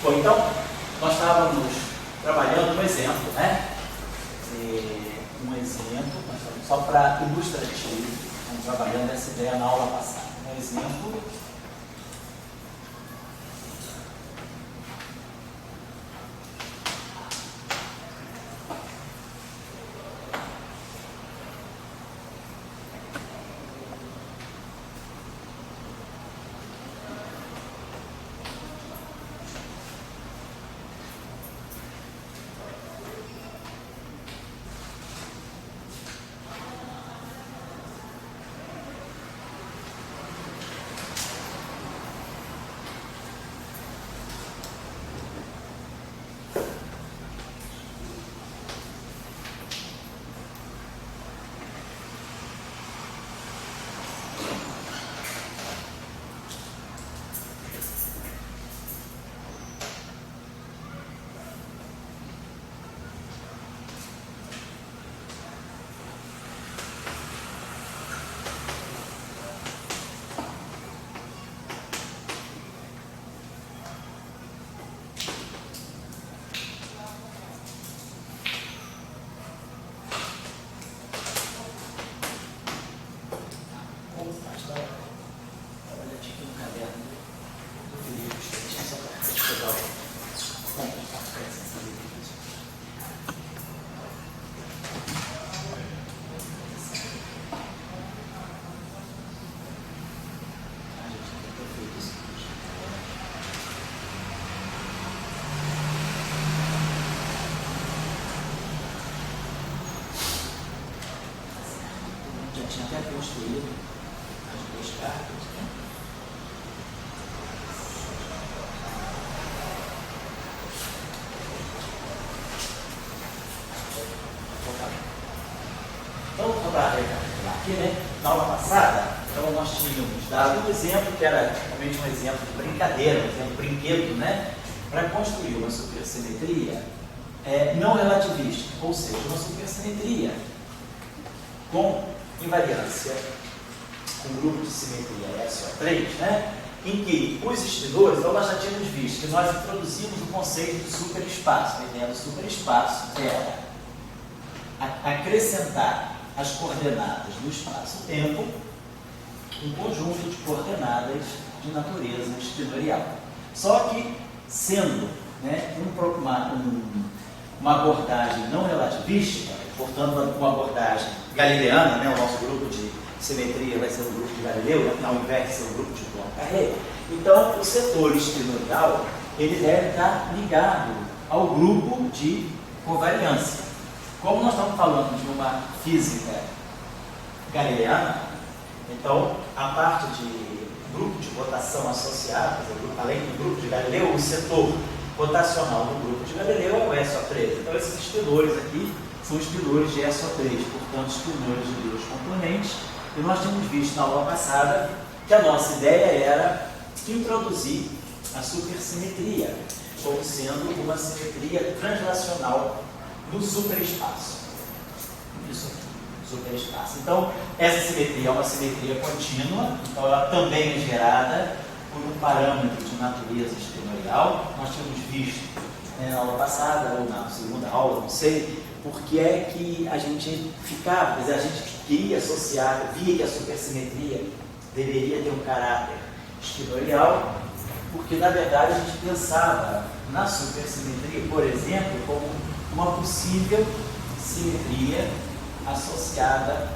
Bom, então, nós estávamos trabalhando um exemplo, né? Um exemplo, só para ilustrativo, estamos trabalhando essa ideia na aula passada. Um exemplo. Tinha até construído as duas cartas, né? Então, para recapitular aqui, né? Na aula passada, então, nós tínhamos dado um exemplo que era realmente um exemplo de brincadeira, um exemplo de brinquedo, né? Para construir uma supersimetria não relativista, ou seja, uma supersimetria com invariância, com grupo de simetria SO3, né? Em que os espinores, então nós já tínhamos visto que nós introduzimos o conceito de superespaço. A ideia do superespaço era acrescentar as coordenadas do espaço-tempo um conjunto de coordenadas de natureza espinorial. Só que, sendo, né, uma abordagem não relativística, portanto, uma abordagem galileana, né, o nosso grupo de simetria vai ser o grupo de Galileu, ao invés de ser o grupo de Poincaré. Então, o setor espinorial ele deve estar ligado ao grupo de covariância. Como nós estamos falando de uma física galileana, então, a parte de grupo de rotação associado, além do grupo de Galileu, o setor rotacional do grupo de Galileu é o SO3. Então, esses espinores aqui são espinores de SO3, portanto, espinores de dois componentes. E nós tínhamos visto na aula passada que a nossa ideia era introduzir a supersimetria, como sendo uma simetria translacional do superespaço. Isso aqui, superespaço. Então, essa simetria é uma simetria contínua, então ela também é gerada por um parâmetro de natureza espinorial. Nós tínhamos visto na aula passada, ou na segunda aula, não sei, porque é que a gente ficava, a gente queria associar, via que a supersimetria deveria ter um caráter espinorial, porque na verdade a gente pensava na supersimetria, por exemplo, como uma possível simetria associada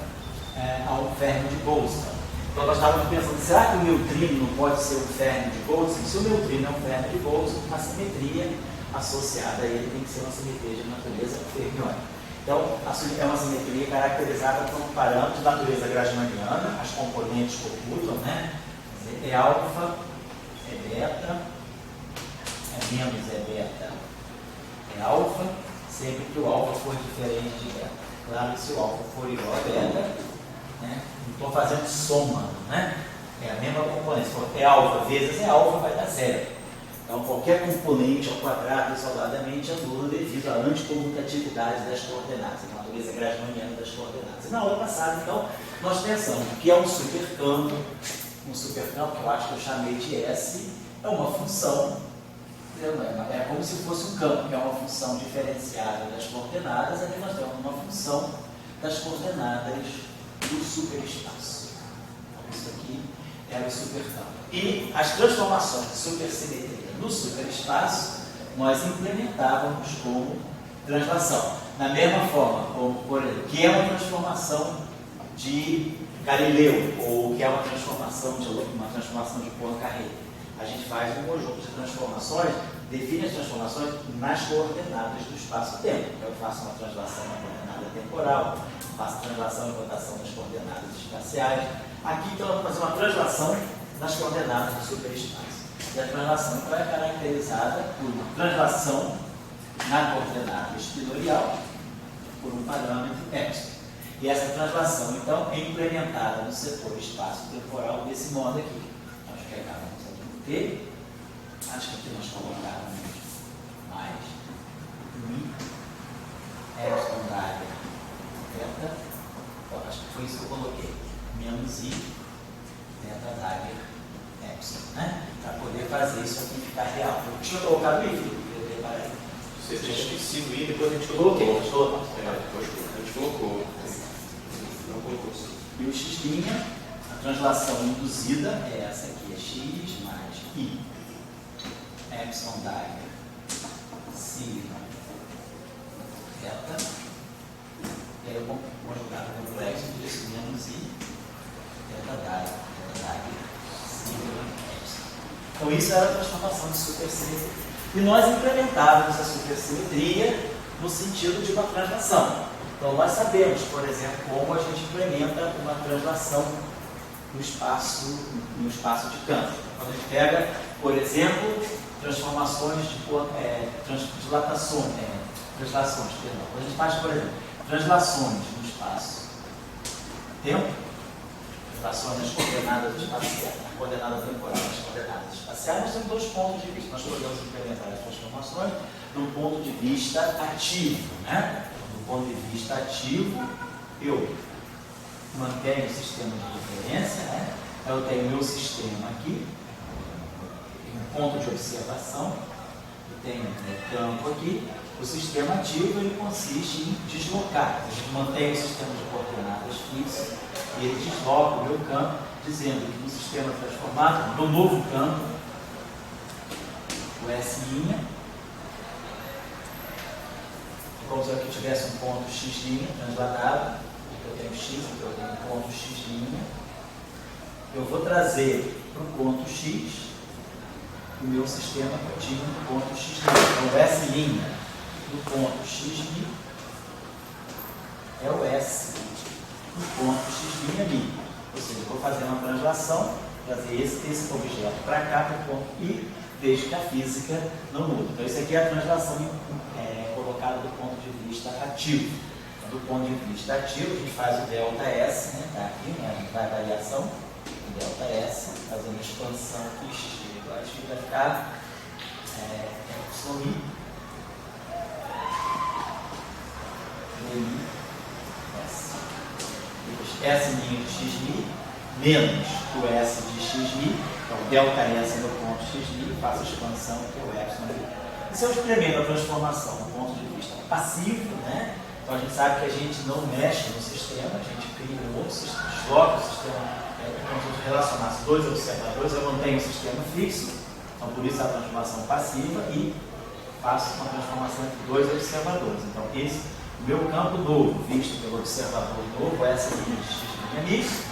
a um fermo de Boltzmann. Então nós estávamos pensando, será que o neutrino não pode ser um fermo de Boltzmann? Se o neutrino é um fermo de Boltzmann, a simetria associada a ele tem que ser uma simetria de natureza fermiônica. Então, é uma simetria caracterizada por um parâmetro de natureza grassmanniana, as componentes computam, né? É alfa, é beta, é menos é beta, é alfa, sempre que o alfa for diferente de beta. Claro que se o alfa for igual a beta, né? Não estou fazendo soma, né? É a mesma componente. Se for é alfa vezes é alfa, vai dar zero. Então, qualquer componente ao quadrado isoladamente anula devido à anticomutatividade das coordenadas, a natureza grassmanniana das coordenadas. E na aula passada, então, nós pensamos que é um supercampo que eu acho que eu chamei de S, é uma função É como se fosse um campo, que é uma função diferenciada das coordenadas. Aqui nós temos uma função das coordenadas do superespaço. Então, isso aqui era o supercampo. E as transformações de supersimetria no superespaço, nós implementávamos como translação. Da mesma forma, como, por exemplo, que é uma transformação de Galileu, ou que é uma transformação de Poincaré. A gente faz um conjunto de transformações, define as transformações nas coordenadas do espaço-tempo. Então, eu faço uma translação na coordenada temporal, faço translação e rotação nas coordenadas espaciais. Aqui, então, eu vou fazer uma translação nas coordenadas do superespaço. E a translação então, é caracterizada por uma translação na coordenada espinorial por um parâmetro epsilon. E essa translação, então, é implementada no setor espaço-temporal desse modo aqui. Nós pegávamos aqui o T, acho que aqui nós colocávamos mais I, epsilon da área θ, então, acho que foi isso que eu coloquei, menos I, θ da área epsilon, né? Para poder fazer isso aqui ficar real. Eu tinha colocado I, você tinha esquecido I, depois a gente colocou. Depois a gente colocou. Não colocou. E o x', a translação induzida é essa aqui, é x mais I, epsilon da área, sigma, θ. E aí eu vou conjugar o complexo disso, menos I, θ da área, sigma, epsilon. Então isso era a transformação de supersimetria. E nós implementávamos a supersimetria no sentido de uma translação. Então, nós sabemos, por exemplo, como a gente implementa uma translação no espaço de campo. Quando a gente pega, por exemplo, transformações de translações, perdão. Quando a gente faz, por exemplo, translações no espaço-tempo, translações nas coordenadas espaciais, na coordenada temporal, nas coordenadas espaciais, nós temos dois pontos de vista. Nós podemos implementar as transformações do ponto de vista ativo, né? Do ponto de vista ativo, eu mantenho o sistema de referência, né? Eu tenho meu sistema aqui, um ponto de observação, eu tenho um campo aqui. O sistema ativo ele consiste em deslocar. A gente mantém o sistema de coordenadas fixo e ele desloca o meu campo, dizendo que no sistema transformado, no novo campo, o S', como se eu tivesse um ponto x' transladado, eu tenho x, eu tenho um ponto x', eu vou trazer para o ponto x o meu sistema que eu tinha no ponto x'. Então, o S' do ponto x' é o S do ponto x' ali. Ou seja, eu vou fazer uma translação, trazer esse objeto para cá, para o ponto I, desde que a física não muda. Então, isso aqui é a translação colocada do ponto de vista ativo. Então, do ponto de vista ativo, a gente faz o ΔS, né? Está aqui, né? A gente faz a variação do ΔS, fazendo a expansão aqui, x igual a x vai ficar εi, S' de x' menos o S de xi, então ΔS no ponto xi, faço a expansão que é o epsilon ali. Isso é o experimento da transformação do ponto de vista passivo, né? Então a gente sabe que a gente não mexe no sistema, a gente cria um outro sistema, desloca o sistema, como se eu relacionasse dois observadores, eu mantenho o sistema fixo, então por isso a transformação passiva e faço uma transformação entre dois observadores. Então esse o meu campo novo, visto pelo observador novo, S' de x'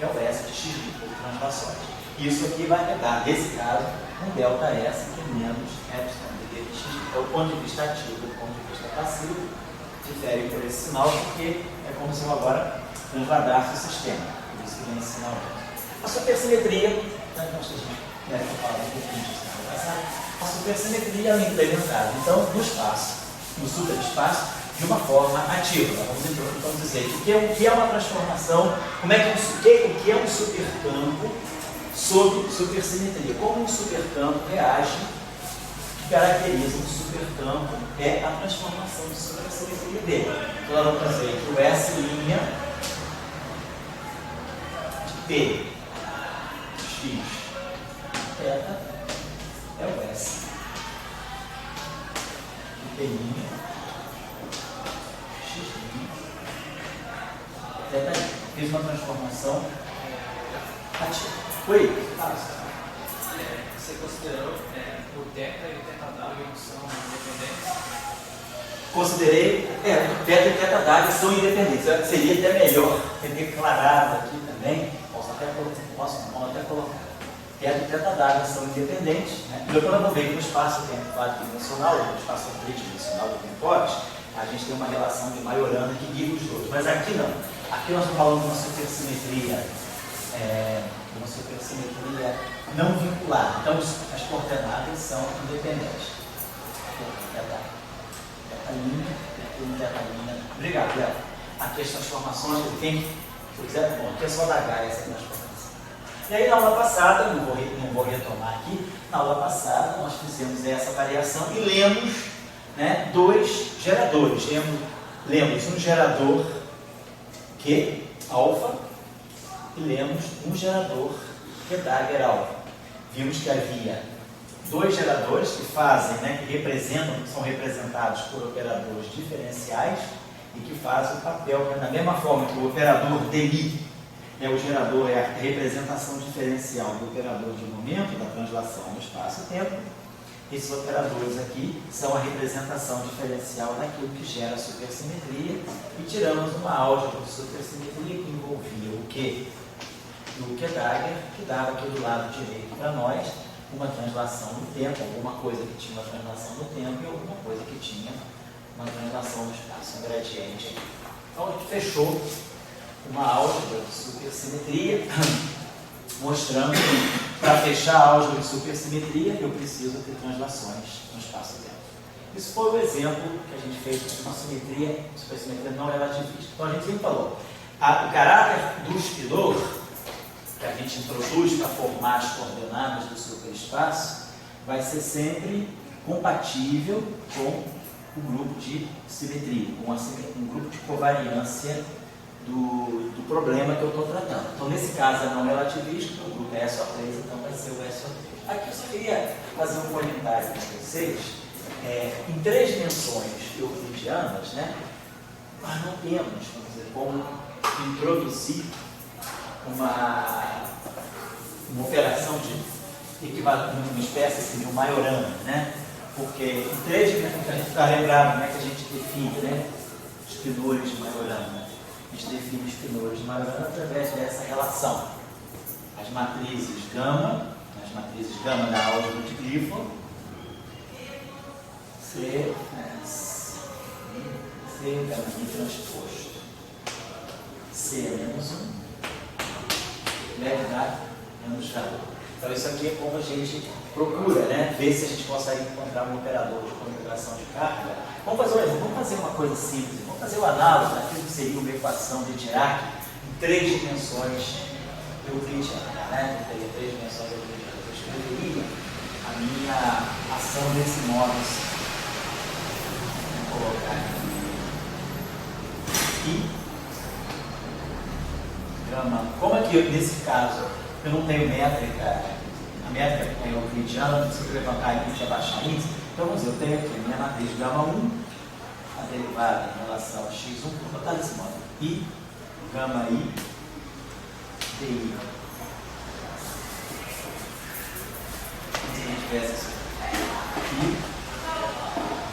é o S de x' por translações. Isso aqui vai me dar, nesse caso, um ΔS que é menos epsilon de x. Então, do ponto de vista ativo e do ponto de vista passivo, difere por esse sinal, porque é como se eu agora transladasse o sistema. Por isso que vem esse sinal. A supersimetria, nós deve falar um pouquinho disso na passada, a supersimetria é implementada, então, no espaço, no superespaço, de uma forma ativa. Vamos dizer o que é uma transformação, o que é um supercampo sob supersimetria. Como um supercampo reage, o que caracteriza um supercampo é a transformação de supersimetria dele. Então, nós vamos dizer que o S' de P, X, θ, é o S P', X', θ'. Fiz uma transformação ativa. Oi? Você considerou o θ e o θw são independentes? Considerei, o θ e o θw são independentes. Seria até melhor ter declarado aqui também, posso até colocar. θ e θw são independentes, né? E quando eu vejo no espaço-tempo quadridimensional, ou no espaço tridimensional do Temporis, a gente tem uma relação de Majorana que guia os dois. Mas aqui não. Aqui nós estamos falando de uma supersimetria, não vinculada. Então as coordenadas são independentes. Obrigado, Léo. Aqui as transformações que tem, bom, aqui é só da Gaia essa transformação. E aí na aula passada, não vou retomar aqui, na aula passada nós fizemos essa variação e lemos, né, dois geradores. Lemos um gerador Q, alfa, e lemos um gerador Q Dagger alfa. Vimos que havia dois geradores que fazem, né, que são representados por operadores diferenciais e que fazem o papel, né, da mesma forma que o operador DI, o gerador é a representação diferencial do operador de momento, da translação no espaço-tempo. Esses operadores aqui são a representação diferencial daquilo que gera a supersimetria, e tiramos uma álgebra de supersimetria que envolvia o Q e o Q Dagger, que dava aqui do lado direito para nós uma translação no tempo, alguma coisa que tinha uma translação no tempo e alguma coisa que tinha uma translação no espaço, um gradiente aqui. Então a gente fechou uma álgebra de supersimetria, mostrando que para fechar a álgebra de supersimetria eu preciso ter translações no espaço-tempo. Isso foi o exemplo que a gente fez de uma supersimetria não relativista. Então a gente sempre falou, o caráter do Spinor, que a gente introduz para formar as coordenadas do superespaço, vai ser sempre compatível com o grupo de simetria, com um grupo de covariância do problema que eu estou tratando. Então, nesse caso, é não relativista, o grupo é SO3, então vai ser o SO3. Aqui eu só queria fazer um comentário com vocês. Em três dimensões euclidianas, né, nós não temos, vamos dizer, como introduzir uma operação de equivalente, uma espécie assim, de um Majorana, né? Porque em três dimensões, a gente está lembrado, né, que a gente define, né, espinores de Majorana. A gente define espinores de Majorana através dessa relação. As matrizes gama da álgebra de Clifford, C gama I transposto, C menos 1, lambda menos J. Então isso aqui é como a gente procura, né, ver se a gente consegue encontrar um operador de configuração de carga. Vamos fazer uma coisa simples, vamos fazer o análogo daquilo que seria uma equação de Dirac em três dimensões euclidianas, né? Eu teria três dimensões euclidianas. Eu escreveria a minha ação desse modo. Vou colocar aqui. Gama. Como é que nesse caso eu não tenho métrica, a métrica é euclidiana, não preciso levantar índice e abaixar índice. Então vamos dizer, eu tenho aqui a minha matriz gama 1, a derivada em relação a x1, vou botar desse modo, I, gama I, DI. Se a gente tivesse isso aqui, I,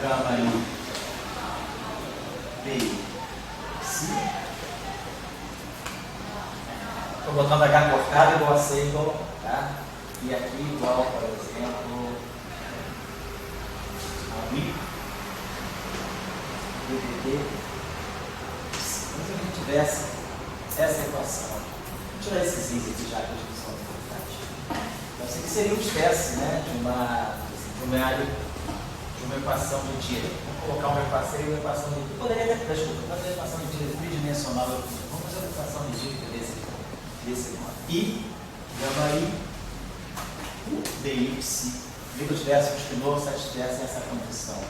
gama I, DI, si. Estou botando H cortado igual a C igual a, tá? E aqui igual, por exemplo, a I, DDD. Se a gente tivesse essa equação, vou tirar esses is aqui já que a gente são importantes. Então, isso aqui seria uma espécie, né, de uma equação de tira. Vamos colocar uma equação de tira. Poderia ter, desculpa, fazer uma equação de tira tridimensional. Vamos fazer uma equação de tira desse modo. I, gama I, DI, psi. Se eu tivesse um espinor, satisfizesse essa condição.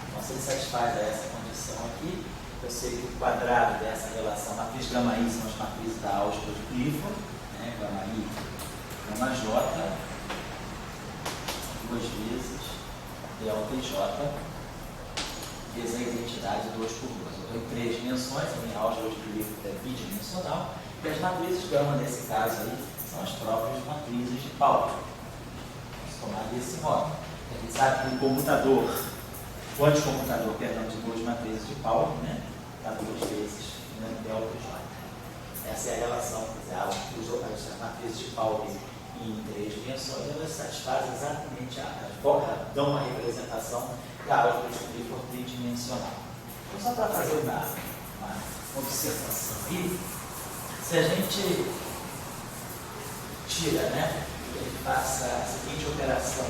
Então, se ele satisfaz essa condição aqui, eu sei que o quadrado dessa relação, matriz gama I são as matrizes da álgebra de Clifford, né? Gama I, gama J, duas vezes delta e j vezes a identidade 2 por 2. Eu estou em 3 dimensões, a minha álgebra de livro é bidimensional, e as matrizes gama, nesse caso aí, são as próprias matrizes de Pauli. Vamos tomar desse modo. A gente sabe que o computador, o anticomputador, perdão, de duas matrizes de Pauli, né? Está 2 vezes, né? Delta e j. Essa é a relação, as matrizes de Pauli em 3 dimensões, elas satisfazem exatamente, dão uma representação da álgebra de Clifford tridimensional. Então, só para fazer uma observação aí, se a gente tira, né, ele faça a seguinte operação,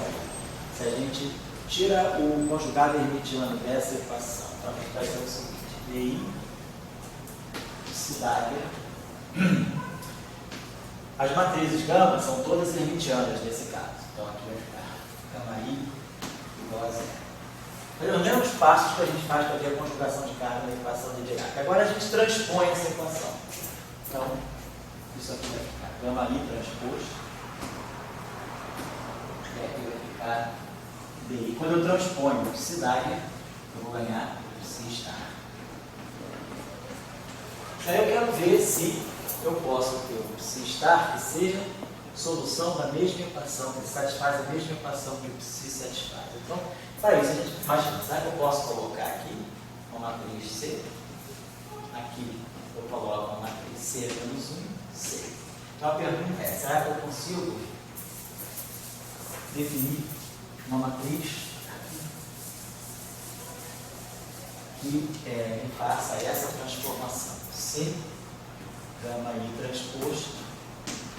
se a gente tira o conjugado hermitiano dessa equação, então a gente vai fazer o seguinte, DI, cidade. As matrizes gama são todas hermitianas nesse caso. Então aqui vai ficar gama I igual a zero. Foi os mesmos passos que a gente faz para ver a conjugação de carga na equação de Dirac. Agora a gente transpõe essa equação. Então, isso aqui vai ficar gama I transposto. E aqui vai ficar DI. Quando eu transponho o cidade, eu vou ganhar o psi estar. Aí eu quero ver se eu posso ter um psi estar que seja solução da mesma equação, que satisfaz a mesma equação que o psi satisfaz. Então, para isso, a gente imagina, será que eu posso colocar aqui uma matriz C? Aqui eu coloco uma matriz C menos 1, C. Então a pergunta é, será que eu consigo definir uma matriz que me faça essa transformação? C, gama I transposto,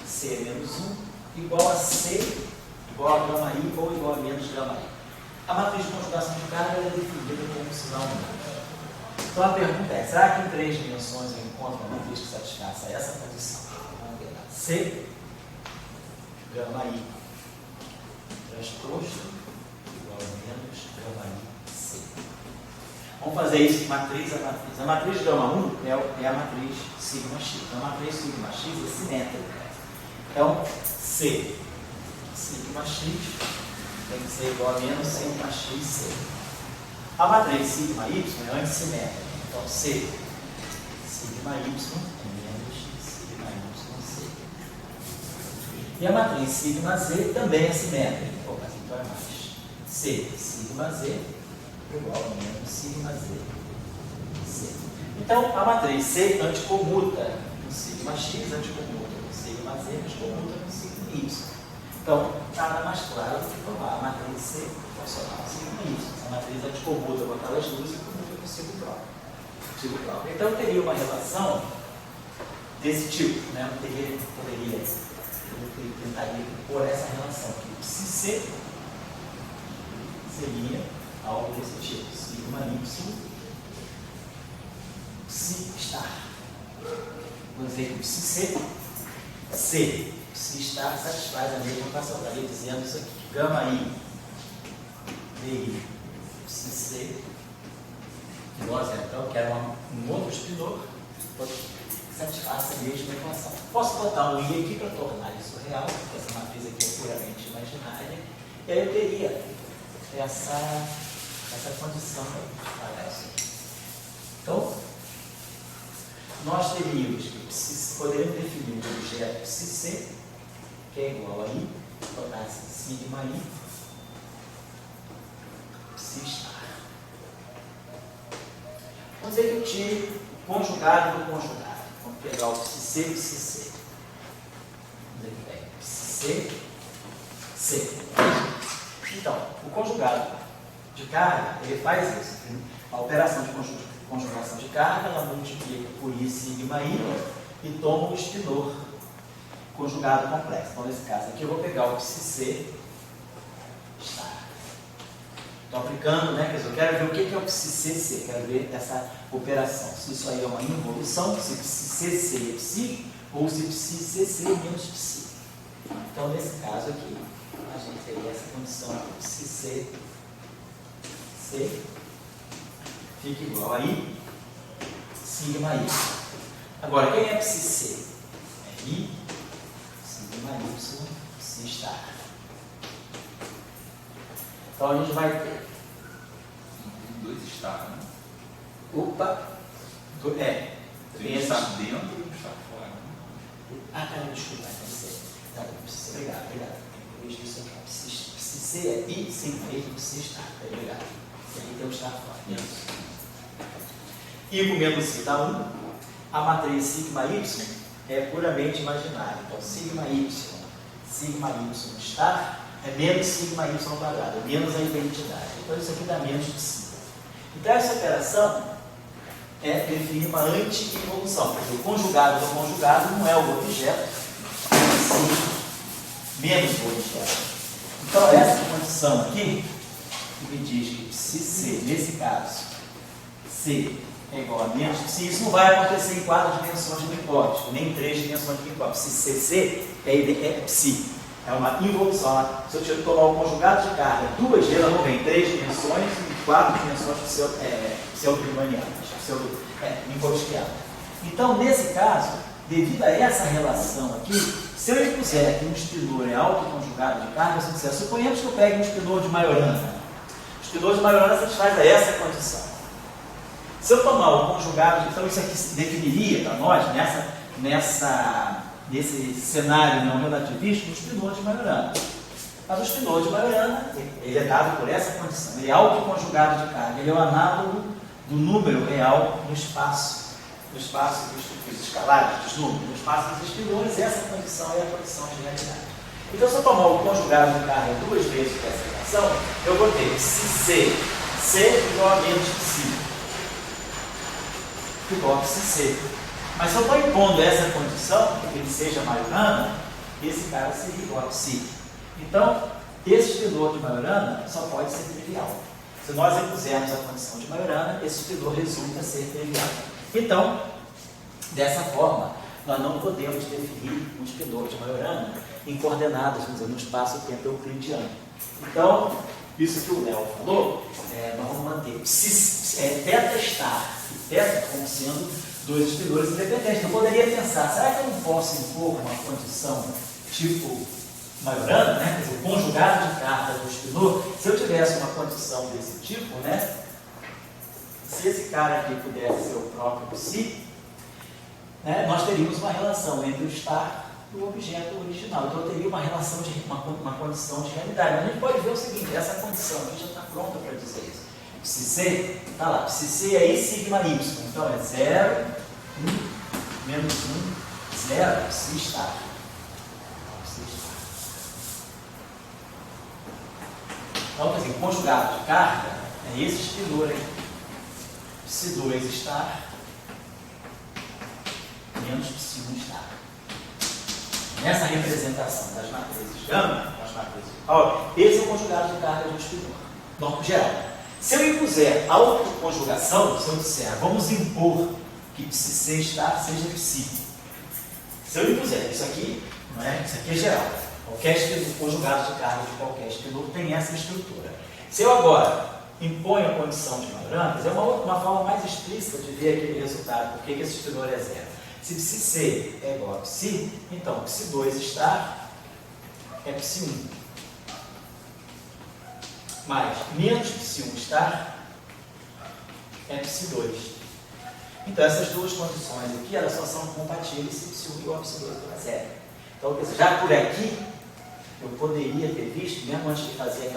C menos 1, igual a C, igual a gama I ou igual a menos gama I. A matriz de conjugação de carga é definida como sinal único. Então a pergunta é, será que em 3 dimensões eu encontro uma matriz que satisfaça essa condição? Vamos ver lá. C, gama I transposto, igual a menos gama I, C. Vamos fazer isso matriz a matriz. A matriz gama 1 é a matriz sigma x. Então, a matriz sigma x é simétrica. Então, C sigma x tem que ser igual a menos sigma x, C. A matriz sigma y é antissimétrica. Então, C sigma y é menos sigma y, C. E a matriz sigma z também é simétrica. Mas então é mais. C sigma z igual a menos sigma z, C. Então, a matriz C anticomuta com sigma x, anticomuta com sigma z, anticomuta com sigma y. Então, nada mais claro do que tomar a matriz C proporcional a sigma y. A matriz anticomuta com aquelas duas e comuta com sigma próprio. Então, eu teria uma relação desse tipo, né? Eu tentaria pôr essa relação aqui. Se C seria algo desse tipo, sigma y, psi estar. Vou dizer que psi C, psi estar satisfaz a mesma equação. Estaria dizendo isso aqui, gama I, DI, psi C, igual a zero. Então eu quero um outro espinor que satisfaça a mesma equação. Posso botar um I aqui para tornar isso real, porque essa matriz aqui é puramente imaginária, e aí eu teria essa condição aí. Então, nós teríamos que poderíamos definir um objeto psi-C, que é igual a I, tornar-se sigma I, psi-estar. Vamos dizer que eu tire o conjugado do conjugado. Vamos pegar o psi-C e psi-C. Vamos dizer que vem psi-C, C. Então, o conjugado de carga, ele faz isso. A operação de conjugação de carga, ela multiplica por I sigma I e toma o espinor conjugado complexo. Então, nesse caso aqui, eu vou pegar o psi-C estar. Estou aplicando, né? Quer dizer, eu quero ver o que é o psi-C, quero ver essa operação. Se isso aí é uma involução, se psi-C é psi, ou se psi-C é menos psi. Então, nesse caso aqui, a gente teria essa condição de psi-C fica igual a I sigma Y. Agora, quem é psi-C? É I sigma Y, psi estar. Então a gente vai ter. Dois estar, né? Opa! Tem um estar dentro e um estar fora. Né? Ah, cara, desculpa, tá, precisa. Obrigado. Eu isso aqui. Precisa ser I sem efeito, precisa estar. Obrigado. E aí tem o estar fora. Isso. I com menos C dá 1. A matriz sigma Y é puramente imaginária. Então, sigma Y estar é menos sigma Y ao quadrado, é menos a identidade. Então, isso aqui dá menos de psi. Então, essa operação é definir uma anti-involução, porque o conjugado do conjugado não é o objeto, sim, menos o objeto. Então, essa condição aqui, que me diz que psi C, nesse caso, C é igual a menos psi, isso não vai acontecer em 4 dimensões de Minkowski, nem em 3 dimensões de Minkowski. Se CC é psi, é uma involução. Se eu tomar o conjugado de carga 2 vezes, ela não vem em 3 dimensões e 4 dimensões pseudo-riemannianas, minkowskianas. Então, nesse caso, devido a essa relação aqui, se eu impuser que um spinor é autoconjugado de carga, se eu disser, suponhamos que eu pegue um spinor de Majorana. O spinor de Majorana satisfaz a essa condição. Se eu tomar o conjugado, então isso aqui definiria para nós, nesse cenário não relativista, um spinor de Majorana. Mas o spinor de Majorana, ele é dado por essa condição, ele é autoconjugado de carga, ele é o análogo do número real no espaço dos escalares, dos números, no espaço dos spinores, essa condição é a condição de realidade. Então, se eu tomar o conjugado de carga 2 vezes dessa relação, eu vou ter psi C igual a menos psi. Igual a psi-C. Mas se eu estou impondo essa condição, que ele seja Majorana, esse cara seria igual a psi. Então, esse spinor de Majorana só pode ser trivial. Se nós impusermos a condição de Majorana, esse spinor resulta ser trivial. Então, dessa forma, nós não podemos definir um spinor de Majorana em coordenadas, vamos dizer, no espaço-tempo euclidiano. Então, isso que o Léo falou, nós vamos manter θ estar e θ como sendo dois spinores independentes. Eu poderia pensar, será que eu não posso impor uma condição tipo Majorana, né? Quer dizer, o conjugado de carga do spinor? Se eu tivesse uma condição desse tipo, né? Se esse cara aqui pudesse ser o próprio psi, né? Nós teríamos uma relação entre o estar e o objeto original. Então eu teria uma relação uma condição de realidade. Mas a gente pode ver o seguinte, essa condição aqui já está pronta para dizer isso. Psi C, está lá, psi C é I sigma Y. Então é 0, 1, menos 1, 0, psi estar. Então, quer dizer, o conjugado de carga é esse spinor aí. Psi2 estar menos psi1 estar. Nessa representação das matrizes gama, das matrizes de Pauli, esse é o conjugado de carga de um spinor. Norma geral. Se eu impuser autoconjugação, se eu disser, vamos impor que psi-C estar seja psi. Se eu impuser, isso aqui, não é? Isso aqui é geral. Qualquer conjugado de carga de qualquer spinor tem essa estrutura. Se eu agora imponho a condição de Majorana, é uma forma mais explícita de ver aquele resultado, porque esse spinor é zero. Se psi-C é igual a psi, então psi2 estar é psi1. Mais menos psi1 estar é psi2. Então essas duas condições aqui, elas só são compatíveis se psi1 igual a psi2 igual a zero. Então, já por aqui, eu poderia ter visto, mesmo antes de fazer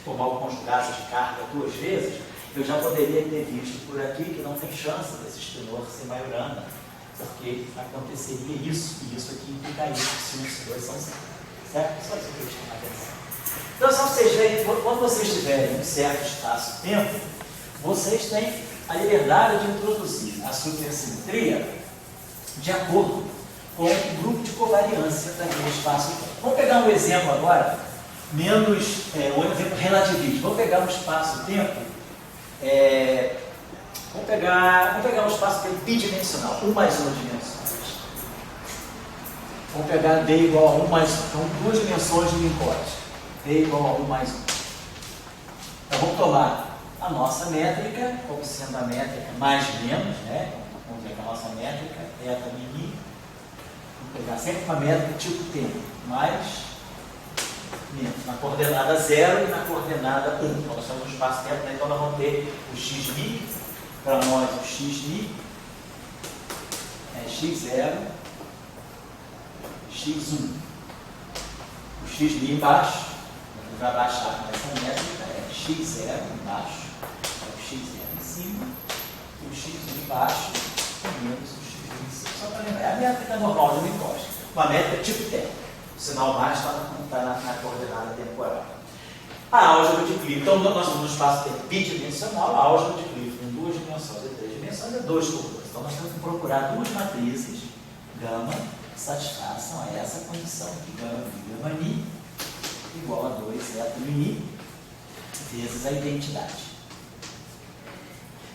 tomar o conjugado de carga 2 vezes, eu já poderia ter visto por aqui que não tem chance desse spinor ser Majorana, porque aconteceria isso, e isso aqui implicaria que se 1 e 2 são zero. Certo? Só isso que eu chamar a atenção. Então, só vocês verem, quando vocês tiverem um certo espaço-tempo, vocês têm a liberdade de introduzir a supersimetria de acordo com o grupo de covariância daquele espaço-tempo. Vamos pegar um exemplo agora, um exemplo relativista. Vamos pegar um espaço-tempo, vamos pegar um espaço-tempo bidimensional, 1 mais 1 dimensões. Vamos pegar D igual a 1 mais 1, então 2 dimensões de Minkowski. D igual a 1 mais 1. Então vamos tomar a nossa métrica, como sendo a métrica mais menos, né? Vamos ver que a nossa métrica é a mini. Vamos pegar sempre uma métrica tipo tempo, mais na coordenada 0 e na coordenada 1. Então, nós temos um espaço-tempo, né? Então nós vamos ter o x'mi, para nós o x'mi é x0, x1. O x'mi embaixo, ele vai baixar nessa métrica, é x0 embaixo, é o x0 em cima, e o x1 embaixo, é menos o x1 em cima. Só para lembrar, é a métrica normal de uma encosta, uma métrica tipo tempo. O sinal mais está na coordenada temporal. A álgebra de Clifford, então nós temos um espaço-tempo bidimensional, a álgebra de Clifford em 2 dimensões e 3 dimensões é 2 por 2. Então nós temos que procurar duas matrizes gama que satisfaçam a essa condição de gama mi igual a 2 hétero mi vezes a identidade.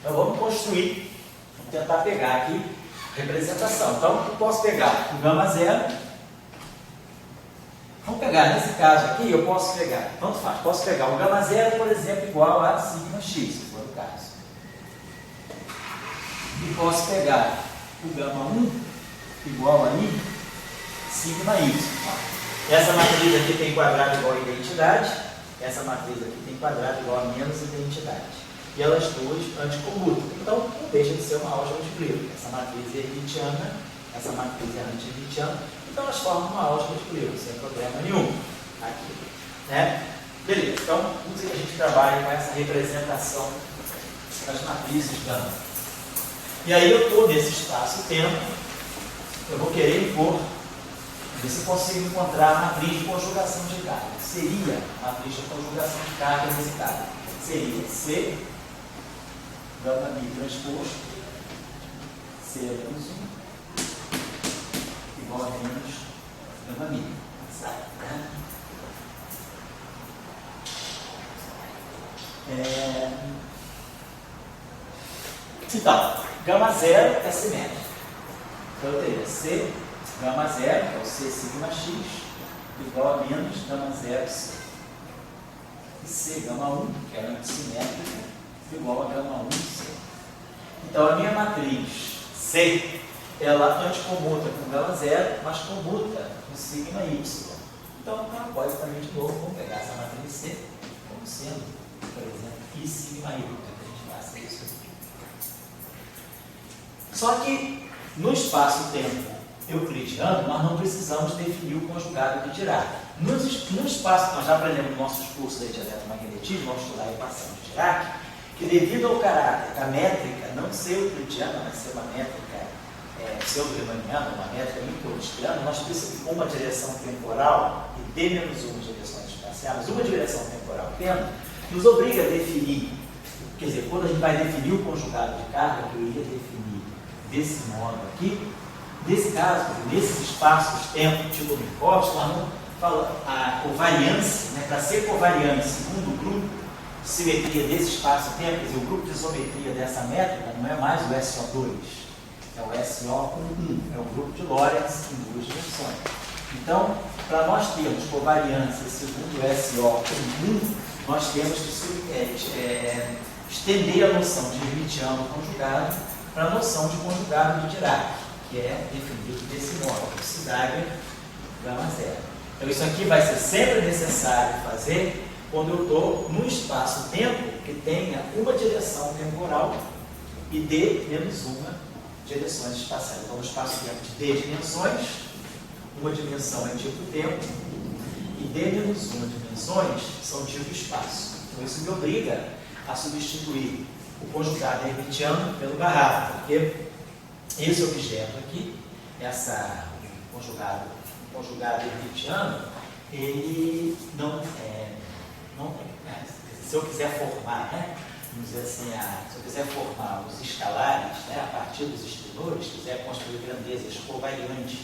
Então vamos construir, vamos tentar pegar aqui a representação. Então eu posso pegar o gama 0. Vamos pegar, nesse caso aqui, eu posso pegar, tanto faz, posso pegar o gama 0, por exemplo, igual a sigma x, se for o caso. E posso pegar o gama 1 igual a i sigma y. Essa matriz aqui tem quadrado igual a identidade, essa matriz aqui tem quadrado igual a menos identidade. E elas duas anticommutam. Então, não deixa de ser uma álgebra de Clifford. Essa matriz é hermitiana, essa matriz é anti-hermitiana. Então elas formam uma álgebra de Clifford, sem problema nenhum. Aqui, né? Beleza, então vamos dizer que a gente trabalha com essa representação das matrizes gama. E aí eu estou nesse espaço-tempo, eu vou querer impor, ver se eu consigo encontrar a matriz de conjugação de carga. Seria a matriz de conjugação de carga nesse caso. Seria C, gama mi transposto, C menos 1, igual a menos gama mi. Certo? Então, gama 0 é simétrico. Então eu teria C, gama 0, que é o C sigma x, igual a menos gama 0 C. E C, gama 1, que é antissimétrica, igual a gama 1 C. Então a minha matriz C, ela anticommuta com gama 0, mas commuta com sigma y. Então ela pode também de novo, vamos pegar essa matriz C como sendo, por exemplo, I sigma y, que a gente faça isso aqui. Só que no espaço-tempo euclidiano, nós não precisamos definir o conjugado de Dirac. No espaço, nós já aprendemos nos nossos cursos de eletromagnetismo, vamos estudar a equação de Dirac, que devido ao caráter da métrica não ser euclidiana, mas ser uma métrica pseudo-riemanniana, uma métrica euclidiana, nós precisamos de uma direção temporal e d menos 1 direções espaciais, uma direção temporal apenas, nos obriga a definir, quer dizer, quando a gente vai definir o conjugado de carga, que eu iria definir desse modo aqui, nesse caso, nesses espaços-tempo tipo Minkowski, nós não falamos a covariância, né, para ser covariante segundo o grupo de simetria desse espaço-tempo, quer dizer, o grupo de isometria dessa métrica não é mais o SO2, é o SO com 1, é o grupo de Lorentz em duas dimensões. Então, para nós termos covariância segundo o SO com 1, nós temos que estender a noção de hermitiano conjugado para a noção de conjugado de Dirac, que é definido desse modo, Pythagoras gama 0. Então isso aqui vai ser sempre necessário fazer quando eu estou num espaço-tempo que tenha uma direção temporal e d menos uma direções espaciais. Então no espaço-tempo de d dimensões, uma dimensão é tipo tempo e d menos uma dimensões são tipo espaço. Então isso me obriga a substituir o conjugado hermitiano pelo barrado, porque esse objeto aqui, conjugado hermitiano, ele se eu quiser formar, né, vamos dizer assim, se eu quiser formar os escalares, né, a partir dos espinores, quiser construir grandezas covariantes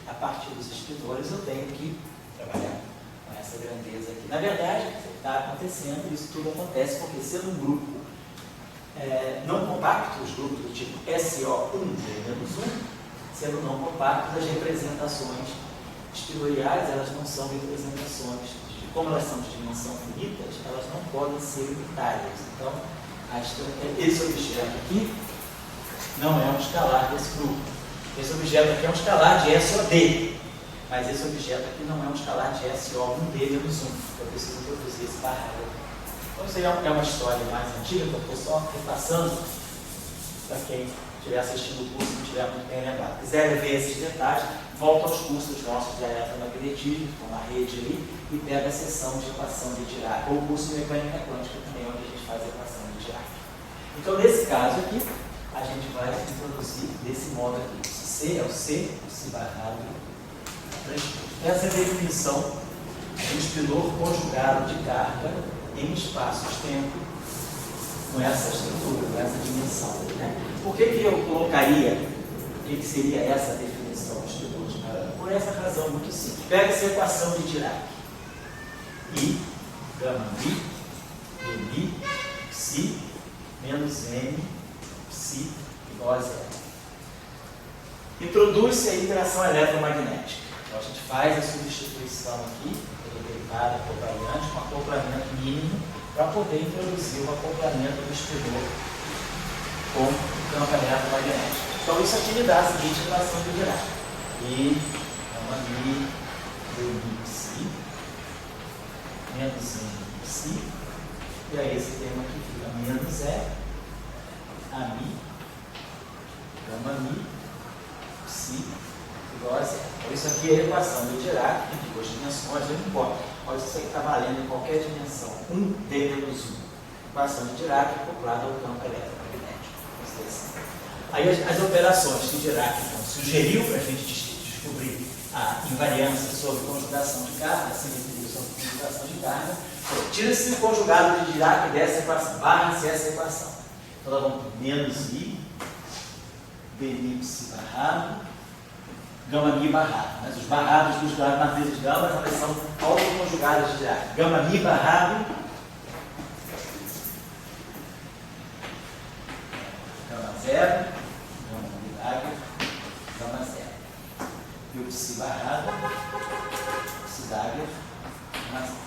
a partir dos espinores, eu tenho que trabalhar com essa grandeza aqui. Na verdade, o que está acontecendo, isso tudo acontece porque sendo um grupo não compacto, os grupos do tipo SO1 menos 1, sendo não compactos, as representações espinoriais, elas não são representações, como elas são de dimensão finitas, elas não podem ser unitárias. Então, esse objeto aqui não é um escalar desse grupo. Esse objeto aqui é um escalar de SOD. Mas esse objeto aqui não é um escalar de S, algum D menos 1. Eu preciso introduzir esse barrado aqui. Então isso aí é uma história mais antiga, que eu estou só repassando para quem estiver assistindo o curso e não estiver muito bem lembrado. Quiser ver esses detalhes, volta aos cursos nossos de eletromagnetismo, com uma rede ali, e pega a sessão de equação de Dirac, ou o curso de mecânica quântica também, onde a gente faz a equação de Dirac. Então, nesse caso aqui, a gente vai introduzir desse modo aqui. C é o C barrado transposto. Essa é a definição do espinor conjugado de carga em espaços-tempo com essa estrutura, com essa dimensão. Né? Por que eu colocaria o que seria essa definição do espinor de carga? Por essa razão muito simples. Pega essa equação de Dirac. I, gama mi, dmi, psi, menos m, psi igual a zero. Introduz-se a interação eletromagnética. Então a gente faz a substituição aqui, pelo derivado acoplante, com acoplamento mínimo, para poder introduzir o acoplamento do espinor com o campo eletromagnético. Então isso aqui me dá a seguinte relação de Dirac. I, gama mi, dmi, psi, menos m, psi, e aí esse termo aqui fica menos E, a mi, gama mi, psi, igual a zero. Então isso aqui é a equação de Dirac, de duas dimensões, não importa. Olha, isso aqui está valendo em qualquer dimensão, 1D menos 1. Equação de Dirac acoplada ao campo eletromagnético. Aí as operações que Dirac então, sugeriu para a gente descobrir a invariância sobre conjugação de carga, a simetria sobre conjugação de carga, tira-se o conjugado de Dirac dessa equação, barra-se essa equação. Então nós vamos ter menos I, dmi psi barrado, gama mi barrado. Mas os barrados dos matrizes gama elas são autoconjugadas de Dirac. Gama mi barrado, gama zero, gama mi dagger, gama zero. E o psi barrado, psi dagger, gama zero.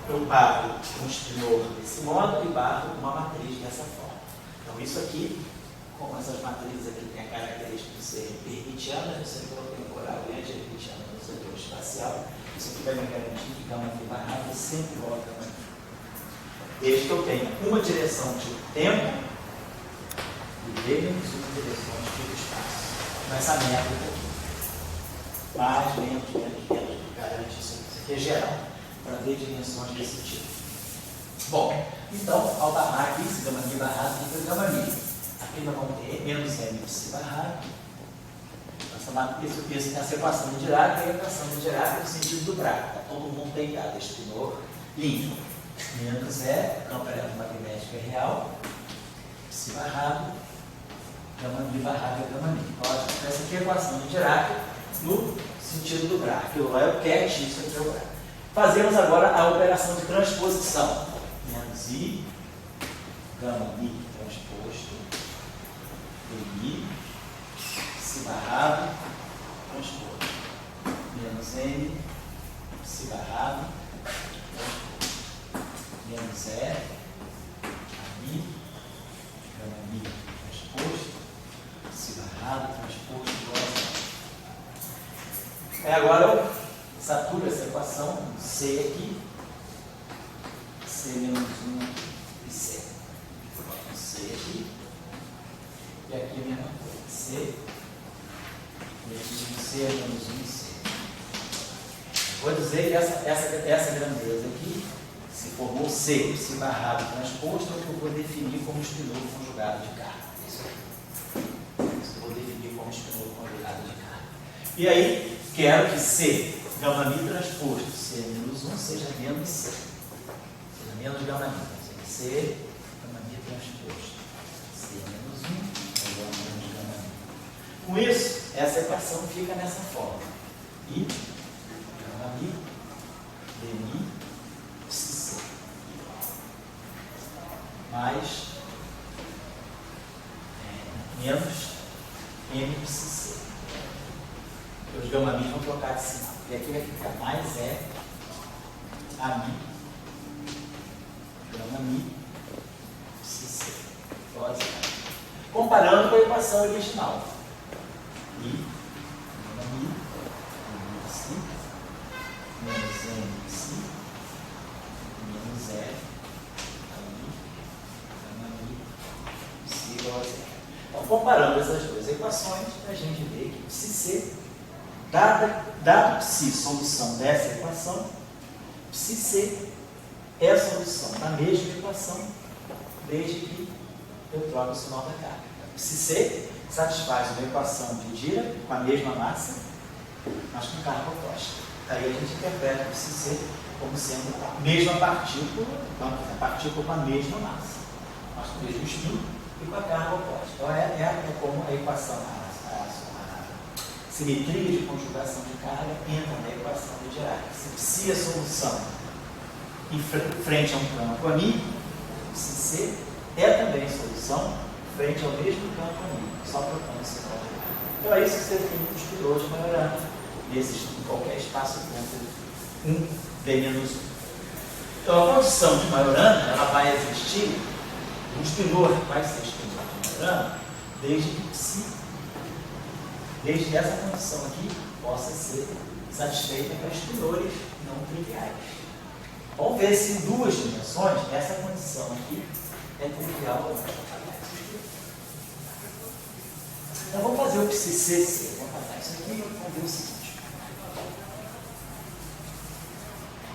Eu barro um espinor desse modo e barro uma matriz dessa forma. Então isso aqui, como essas matrizes aqui têm a característica de ser hermitiana, no setor temporal e anti-hermitiana no setor espacial, isso aqui vai me garantir que gama mi barrado sempre igual a gama mi. Desde que eu tenha uma direção de tempo e D menos uma direção de tipo espaço. Nessa métrica aqui. Mais, menos, garante isso aqui é geral, para ver dimensões desse tipo. Bom, então, ao barrar aqui, esse gama mi barrado fica gama mi. Aqui nós vamos ter menos m psi barrado. Essa equação de Dirac é a equação de Dirac no sentido do braço. Está todo mundo deitado, espinor limpo. Menos E, campo eletromagnético é real. Psi barrado, gama mi barrado é gama mi. Então, essa aqui é a equação de Dirac no sentido do braço. Aquilo lá é o cat, isso aqui é o braço. Fazemos agora a operação de transposição. Menos I, gama mi transposto, dmi, psi barrado, transposto. Menos M, psi barrado, transposto. Menos E, mi, gama mi transposto, psi barrado, transposto, igual a zero. Agora eu saturo essa equação, C aqui, C menos 1 e C. C aqui, e aqui a mesma coisa, C, e aqui C é menos 1 e C. Vou dizer que essa grandeza aqui se formou C, psi barrado transposto, é o que eu vou definir como espinor conjugado de carga. Isso aqui. Isso eu vou definir como espinor conjugado de carga. E aí, quero que C, gama mi transposto, C menos 1, seja menos C. Seja menos gama mi. Então, C, gama mi transposto. C menos 1, igual a menos gama mi. Com isso, essa equação fica nessa forma. I, gama mi, dmi, psi C. Mais menos m psi C. Os gama mi vão trocar de sinal. E aqui vai ficar mais a mi, gama mi, psi C. Comparando com a equação original. I, gama mi, comparando essas duas equações, a gente vê que psi-c, dado psi solução dessa equação, psi-c é a solução da mesma equação, desde que eu troco o sinal da carga. Psi-c satisfaz uma equação de Dirac com a mesma massa, mas com carga oposta. Aí a gente interpreta o psi-c como sendo a mesma partícula, a partícula com a mesma massa, mas com o mesmo spin e com a carga oposta. Então é como a equação, a simetria de conjugação de carga entra na equação de Dirac. Se psi é a solução em frente a um campo amigo, psi-c é também a solução frente ao mesmo campo amigo, só trocando esse sinal de carga. Então é isso que você define os pilotos Majorana, em qualquer espaço-tempo 1 B menos 1. Então a condição de Majorana, ela vai existir, um espinor vai ser espinor de Majorana, desde que essa condição aqui possa ser satisfeita para espinores não triviais. Vamos ver se em duas dimensões essa condição aqui é trivial ou não. Então vamos fazer o psi-c. Vamos fazer isso aqui e vamos ver o seguinte.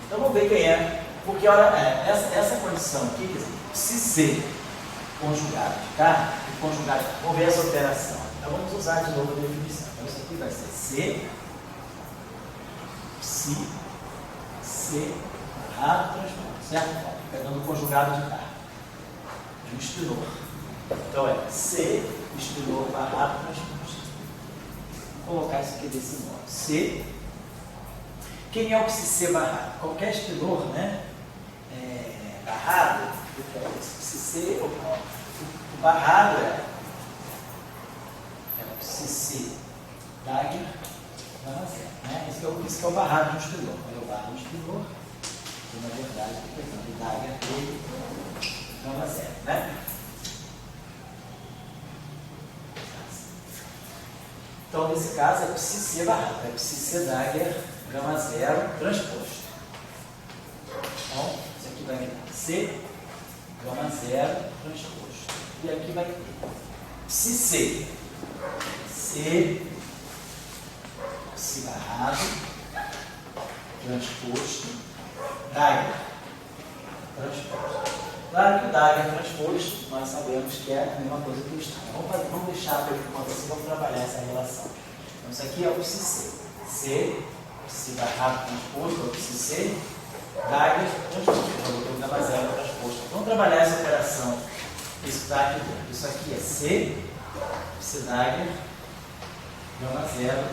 Então vamos ver quem é. Porque olha, essa condição aqui, quer dizer, psi-c conjugado de carga e conjugado de carga. Vamos ver essa operação. Então vamos usar de novo a definição. Então isso aqui vai ser C, psi, C, barrado, transposto, certo? Pegando o conjugado de carga de um espinor. Então é C, espinor, barrado, transposto. Vou colocar isso aqui desse modo. C. Quem é o psi-c barrado? Qualquer espinor, né? Barrado, psi-c, o barrado é o psi-c Dagger gama zero, né? Isso que é o barrado do espinor. Quando eu barro o espinor, eu, na verdade, estou pegando o Dagger dele, gama zero, né? Então, nesse caso, é psi-c barrado, é psi-c Dagger gama zero transposto. Então, isso aqui vai virar C, gama zero transposto. E aqui vai ter psi-c, C, psi barrado, transposto, Dagger, transposto. Claro que o Dagger transposto, nós sabemos que é a mesma coisa que o estándar. Vamos deixar para acontecer, vamos trabalhar essa relação. Então, isso aqui é o psi-c. C, psi barrado transposto, ou psi-c, Dagger transposto. Eu vou gama zero transposto. Vamos trabalhar essa operação. Isso está aqui dentro. Isso aqui é C, psi Dagger, gama zero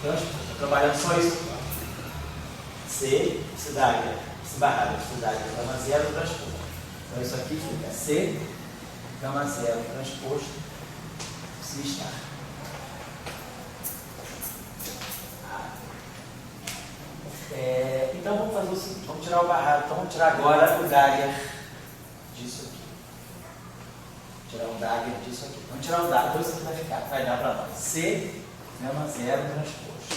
transposto. Estou trabalhando só isso. C, psi Dagger, psi barrado, psi Dagger, gama zero transposto. Então isso aqui fica C, gama zero transposto, psi estar. Então vamos fazer o seguinte, vamos tirar o barrado, então vamos tirar agora o Dagger disso aqui. Tirar o Dagger disso aqui. Vamos tirar o Dagger, então isso aqui vai dar para nós. C, gama zero transposto.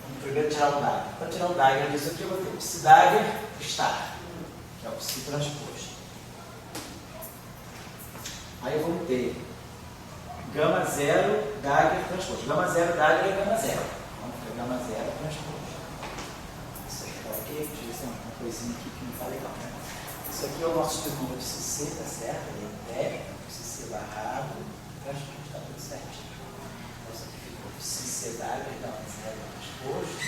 Vamos primeiro tirar o Dagger. Para tirar o Dagger disso aqui, eu vou ter psi Dagger estar, que é o psi transposto. Aí eu vou ter gama zero Dagger transposto. Gama zero Dagger é gama zero. Vamos ter gama zero transposto. Isso aqui está ok? Deixa eu ver se é uma coisinha aqui que não está legal, né? Isso aqui é o nosso espinor de psi-c, tá certo? Ele é psi-c barrado, transposto, está tudo certinho. Então isso aqui ficou psi-c Dagger, gama zero transposto.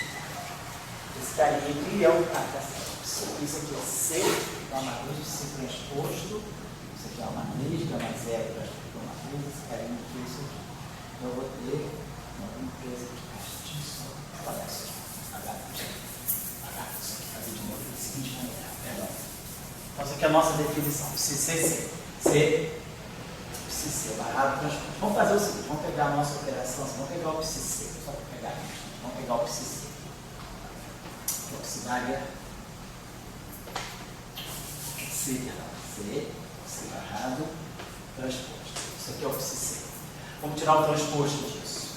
Esse carinha aqui é o. Ah, tá certo. Isso aqui é C, é uma matriz de C transposto. Isso aqui é uma matriz, gama zero transposto, uma matriz. Esse carinha aqui, isso aqui. Então eu vou ter uma empresa aqui. Olha isso aqui. Agarra isso aqui. Fazer de novo da seguinte maneira. Perdão. Então, isso aqui é a nossa definição. psi-c, C, psi-c, barrado transposto. Vamos fazer o seguinte: vamos pegar a nossa operação. Vamos pegar o psi-c. Só para pegar aqui. Vamos pegar o psi-c. O psi Dagger. C, psi barrado, transposto. Isso aqui é o psi-c. Vamos tirar o transposto disso.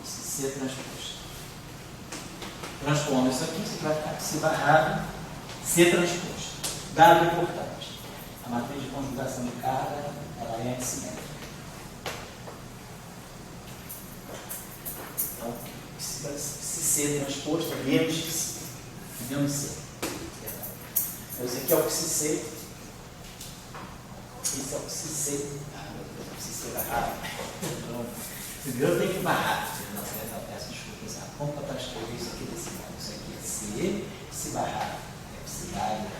Psi-c transposto. Transpondo isso aqui vai ficar psi barrado, C transposto. Dado importante. a matriz de conjugação de carga ela é assimétrica. Então, se C transposto é menos que C. Menos C. Então, esse aqui é o psi-C. Esse é o psi-C. Ah, meu Deus, o psi-C barrado. Primeiro eu tenho que barrar. Peço desculpas. Como para transpor isso aqui desse modo? Isso aqui é C. Se barrar é psi-Dagger.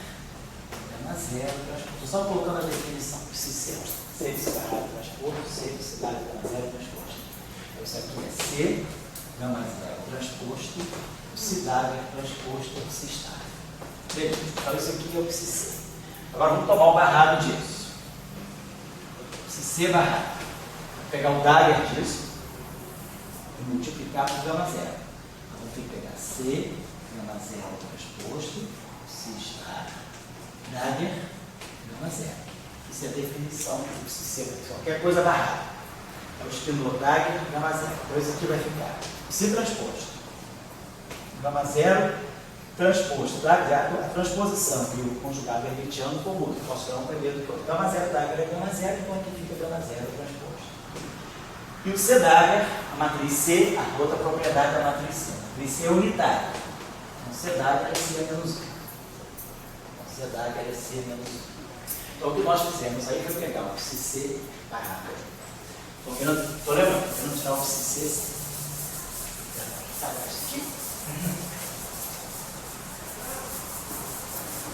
Gama zero, transporto. Estou só colocando a definição. Psi-C. C se barrar transporto. C psi-Dagger, gama zero, transposto. Então, isso aqui é C. Gama zero transposto, psi-Dagger transposto, psi-Star. Beleza, então isso aqui é o psi-C. Agora vamos tomar o barrado disso. Psi-C barrado. Vou pegar o Dagger disso e multiplicar por gama zero. Então vou ter que pegar C, gama zero transposto, psi-Star, Dagger, gama zero. Isso é a definição do psi-C. Qualquer coisa barrada. É o espinor Dagger, gama zero. Então isso aqui vai ficar psi transposto. Gama zero transposto. A transposição e o conjugado hermitiano comum. Eu posso tirar um primeiro do que outro. Gama zero Dagger é gama zero, então aqui fica gama zero transposto. E o C Dagger, a matriz C, a outra propriedade da matriz C. A matriz C é unitária. Então C Dagger é C menos 1. Então C Dagger é C menos 1. Então o que nós fizemos aí foi pegar o psi-C barrado. Estou lembrando, querendo tirar o psi-C.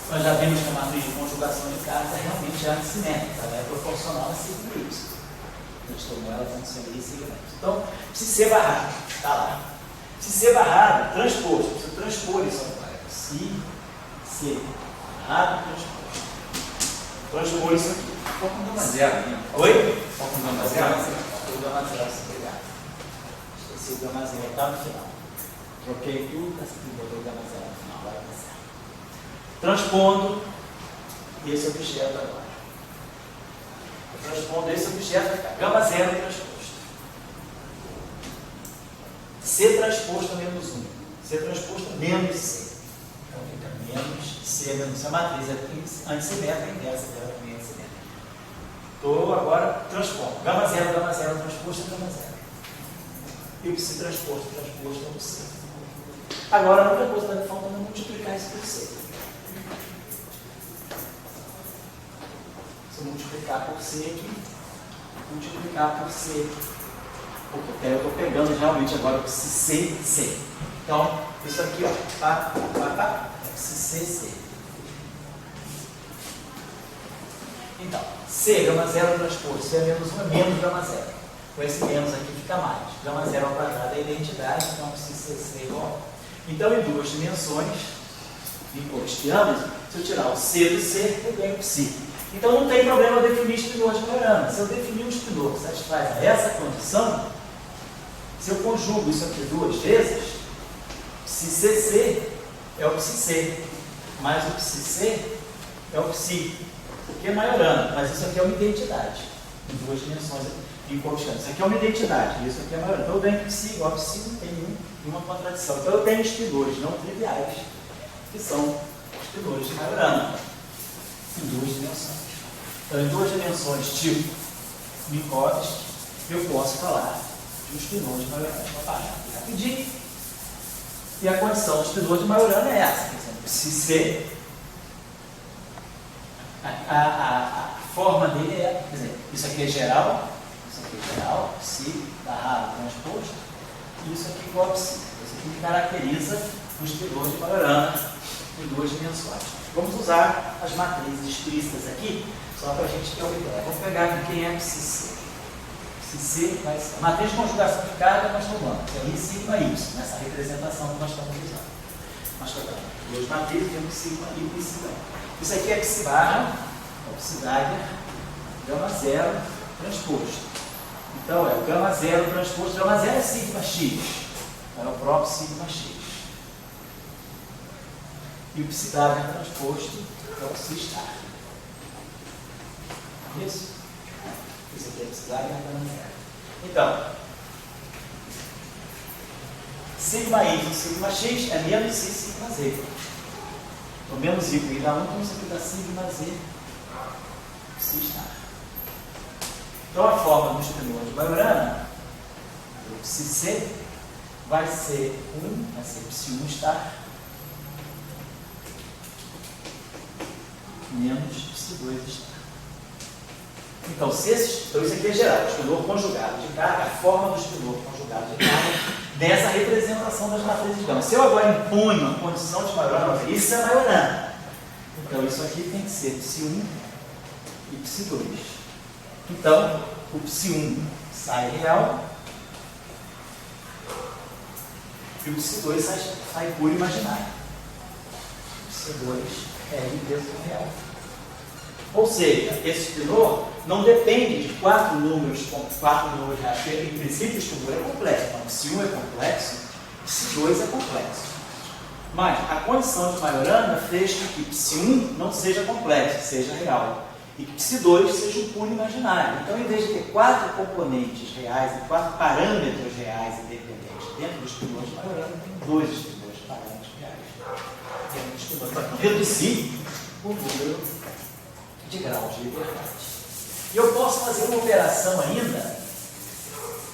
Nós já vimos que a matriz de conjugação de carga realmente é assimétrica, ela é proporcional a sigma y. A gente tomou ela como sendo sigma y. Então, psi-C barrado, está lá. Psi-C barrado, transposto, preciso transpor isso agora. Psi-C barrado, transposto. Transpor isso aqui. Qual com gama zero? Oi? Qual com gama zero? O gama zero, se pegar. Esqueci o gama zero, está no final. Troquei tudo, e botei o gama zero no final, vai dar certo. Transpondo esse objeto agora. Eu transpondo esse objeto, vai ficar gama zero transposto. C transposto a menos 1. C transposto a menos C. Então fica menos C menos C. A matriz é antissimétrica, inversa dela também é antissimétrica. Estou agora transpondo. Gama zero transposto a gama zero. E o psi transposto é o C. Agora a outra coisa que está faltando é multiplicar isso por C. Se eu multiplicar por C aqui, multiplicar por C. Porque eu estou pegando realmente agora o psi-C. Então, isso aqui, ó, é psi-C. Então, C, gama zero transposto, C é menos 1 é menos gama zero. Com esse menos aqui fica mais. Gama zero ao quadrado é a identidade, então psi-C igual. Então, em duas dimensões, em cotidianas, se eu tirar o C do C, eu ganho o psi. Então, não tem problema eu definir espinor de Majorana. Se eu definir um espinor que satisfaz essa condição, se eu conjugo isso aqui duas vezes, psi-CC é o psi-C, mais o psi-C é o psi, porque é Majorana, mas isso aqui é uma identidade, em duas dimensões, em cotidianas. Isso aqui é uma identidade, isso aqui é Majorana. Então, eu ganho psi igual a psi, não tem nenhuma contradição. Então, eu tenho espinores não triviais, que são espinores de Majorana, em duas dimensões. Então, em duas dimensões, tipo Minkowski, eu posso falar de um espinor de Majorana. Vou parar rapidinho. E a condição do espinor de Majorana é essa. Por exemplo, se C, a forma dele é, por exemplo, isso aqui é geral, psi barrado transposto, e isso aqui igual a psi. Isso aqui caracteriza o espinor de Majorana em duas dimensões. Vamos usar as matrizes explícitas aqui, só para a gente ter uma ideia. Vamos pegar aqui quem é psi-C. Psi-C vai ser a matriz de conjugação de carga, nós tomamos, que é I sigma Y, nessa representação que nós estamos usando. Nós tocamos duas matrizes, temos sigma I e sigma Y. Isso aqui é psi barra, é o psi-Dagger, gama zero transposto. Então é o gama zero transposto, gama zero é sigma X, é o próprio sigma X. E o psi-Dagger transposto é o psi-Star. Isso? Isso aqui é psi-Dagger gama zero. Então, sigma Y e sigma X é menos I sigma Z. Então, menos I com I dá 1, então isso aqui dá sigma Z psi estar. Então a forma do espinor de Majorana, o psi C, vai ser 1, vai ser psi 1 estar, menos psi 2 estar. Então, então isso aqui é geral, o espinor conjugado de carga, a forma do espinor conjugado de carga, dessa representação das matrizes de gama. Se eu agora imponho a condição de Majorana, isso é Majorana. Então, isso aqui tem que ser psi 1 e psi 2. Então, o psi 1 sai real e o psi 2 sai puro imaginário. O psi 2 é em peso real. Ou seja, esse espinor não depende de 4 números reais. Em princípio, o espinor é complexo. Então, psi 1 é complexo, psi 2 é complexo. Mas a condição de Majorana fez com que psi 1 não seja complexo, seja real. E que psi 2 seja um puro imaginário. Então, em vez de ter 4 componentes reais e 4 parâmetros reais independentes dentro do espinor de Majorana, tem 2 espinores de parâmetros reais dentro do espinor. Para reduzir o número de graus de liberdade. E eu posso fazer uma operação ainda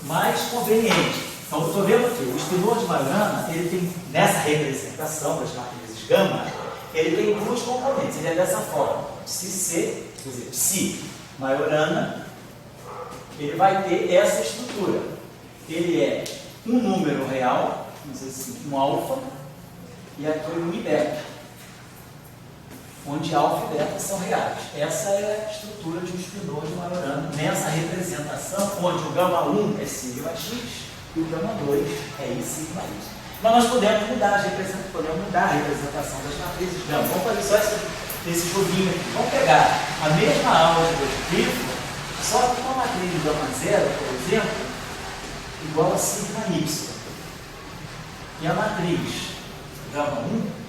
mais conveniente. Então, eu estou vendo que o espinor de Majorana, ele tem, nessa representação das matrizes gama, ele tem 2 componentes. Ele é dessa forma. Psi C, quer dizer, psi Majorana, ele vai ter essa estrutura. Ele é um número real, vamos dizer assim, um alfa, e aqui um i beta, onde alfa e beta são reais. Essa é a estrutura de um espinor de Majorana, nessa representação, onde o gama 1 é sigma x e o gama 2 é i sigma y. Mas nós podemos mudar a representação das matrizes gama. Vamos fazer só esse joguinho aqui. Vamos pegar a mesma álgebra de Clifford, só que com a matriz gama 0, por exemplo, igual a sigma y. E a matriz gama 1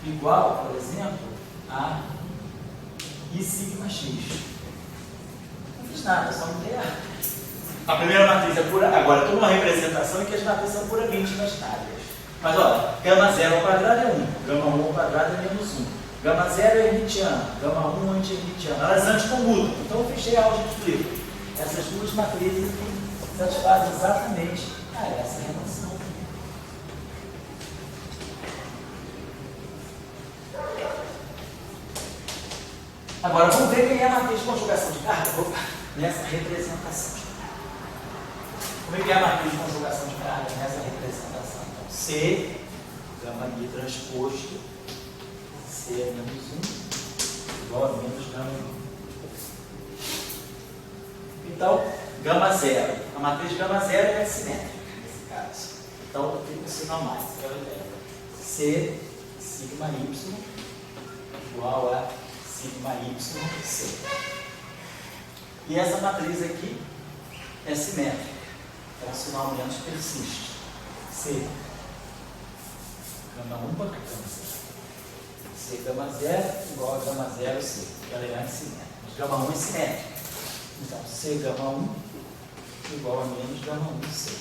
igual, por exemplo, a I sigma x. Não fiz nada, só mudei a primeira matriz é pura. Agora, estou numa representação em que as matrizes são puramente imaginárias. Mas, olha, gama 0 ao quadrado é 1, gama 1 ao quadrado é menos 1. Gama 0 é hermitiano, gama 1 é anti-hermitiano. Elas anticomutam. Então, eu fechei a álgebra de Clifford. Essas duas matrizes satisfazem exatamente essa relação. Agora, vamos ver quem é a matriz de conjugação de carga nessa representação. Como é que é a matriz de conjugação de carga nessa representação? Então, C, gama I transposto, C é menos 1, igual a menos gama I. Então, gama 0. A matriz de gama 0 é simétrica, nesse caso. Então, fica o sinal mais. C, sigma Y, igual a sigma y, C. E essa matriz aqui é simétrica. Então, o sinal menos persiste. C, gama 1 para gama 0. C, gama 0 igual a gama 0, C. Que ela é antissimétrica. Mas gama 1 é simétrica. Então, C, gama 1 igual a menos gama 1, C.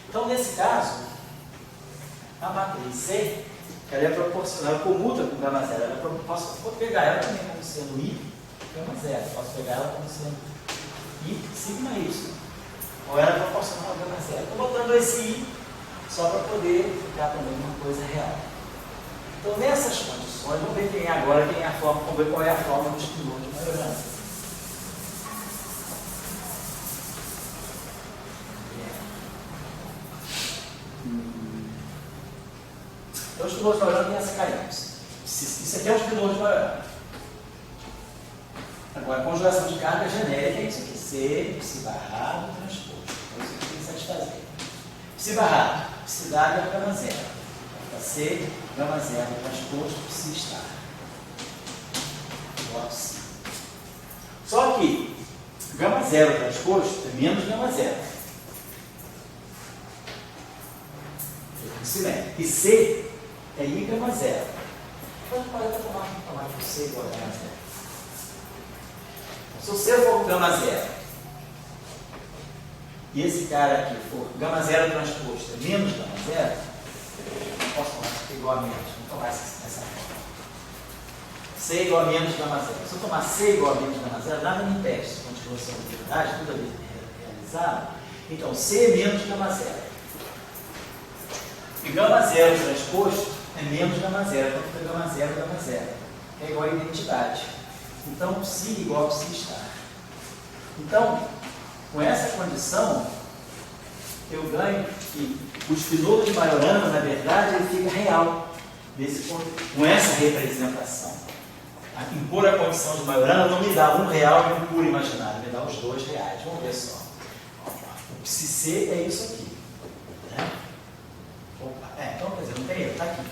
Então, nesse caso, a matriz C, ela é proporcional, ela comuta com gama 0. Posso pegar ela também como sendo I, gama 0. Posso pegar ela como sendo I, sigma Y. Ou ela é proporcional a gama 0. Estou botando esse I só para poder ficar também uma coisa real. Então, nessas condições, vamos ver quem é agora, quem é a forma, vamos ver qual é a forma do espinor de Majorana. Então, o espinor de Majorana tem essa carência. Isso aqui é o espinor de Majorana. Agora, a conjugação de carga genérica é isso aqui. C, psi barrado, transposto. É isso que tem que satisfazer. Psi barrado, psi dado é gama 0. Então, C, gama 0, transposto, psi estar. Igual a psi. Só que, gama 0 transposto é menos gama 0. E C é I gama 0. Então, pode tomar que C igual a gama 0. Se o C for gama 0 e esse cara aqui for gama 0 transposto é menos gama 0, eu posso tomar igual a menos, vou tomar essa forma. C igual a menos gama zero. Se eu tomar C igual a menos gama zero, nada me impede. Se continuação de atividade, tudo ali realizado. Então, C é menos gama zero. E gama zero transposto é menos gama zero. Então, fica gama zero, que é igual a identidade. Então, psi igual a psi estar. Então, com essa condição, eu ganho que o espinolo de Majorana, na verdade, ele fica real com essa representação. Impor a condição de Majorana não me dá um real e um puro imaginário, me dá os dois reais. Vamos ver só. O psi C é isso aqui. Né? Opa, então, quer dizer, não tem erro, está aqui.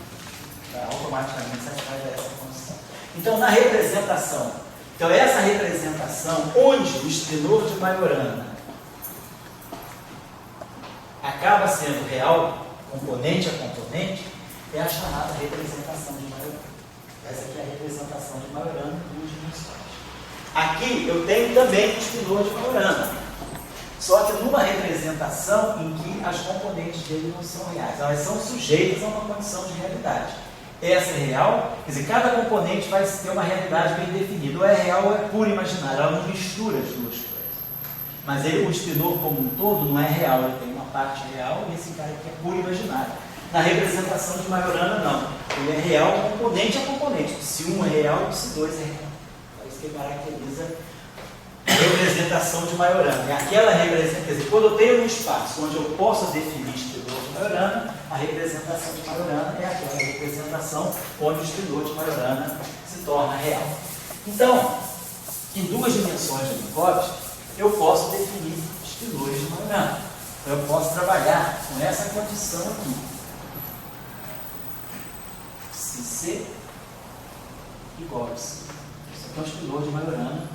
Tá, automaticamente satisfaz essa condição. Então, na representação, essa representação onde o espinolo de Majorana acaba sendo real, componente a componente, é a chamada representação de Majorana. Essa aqui é a representação de Majorana em duas dimensões. Aqui eu tenho também o espinolo de Majorana, só que numa representação em que as componentes dele não são reais, elas são sujeitas a uma condição de realidade. Essa é real, quer dizer, cada componente vai ter uma realidade bem definida, ou é real ou é pura imaginária, ela não mistura as duas coisas. Mas o espinolo como um todo não é real, ele tem uma parte real e esse cara aqui é puro imaginário. Na representação de Majorana, não. Ele é real componente a componente. Se um é real, se dois é real. É isso que caracteriza a representação de Majorana. É aquela representação, quer dizer, quando eu tenho um espaço onde eu posso definir espinolo de Majorana, a representação de Majorana é aquela representação onde o espinolo de Majorana se torna real. Então, em duas dimensões de Minkowski, eu posso definir espinolhos de Majorana. Eu posso trabalhar com essa condição aqui. Se C igual a C. Isso aqui é um espinolo de Majorana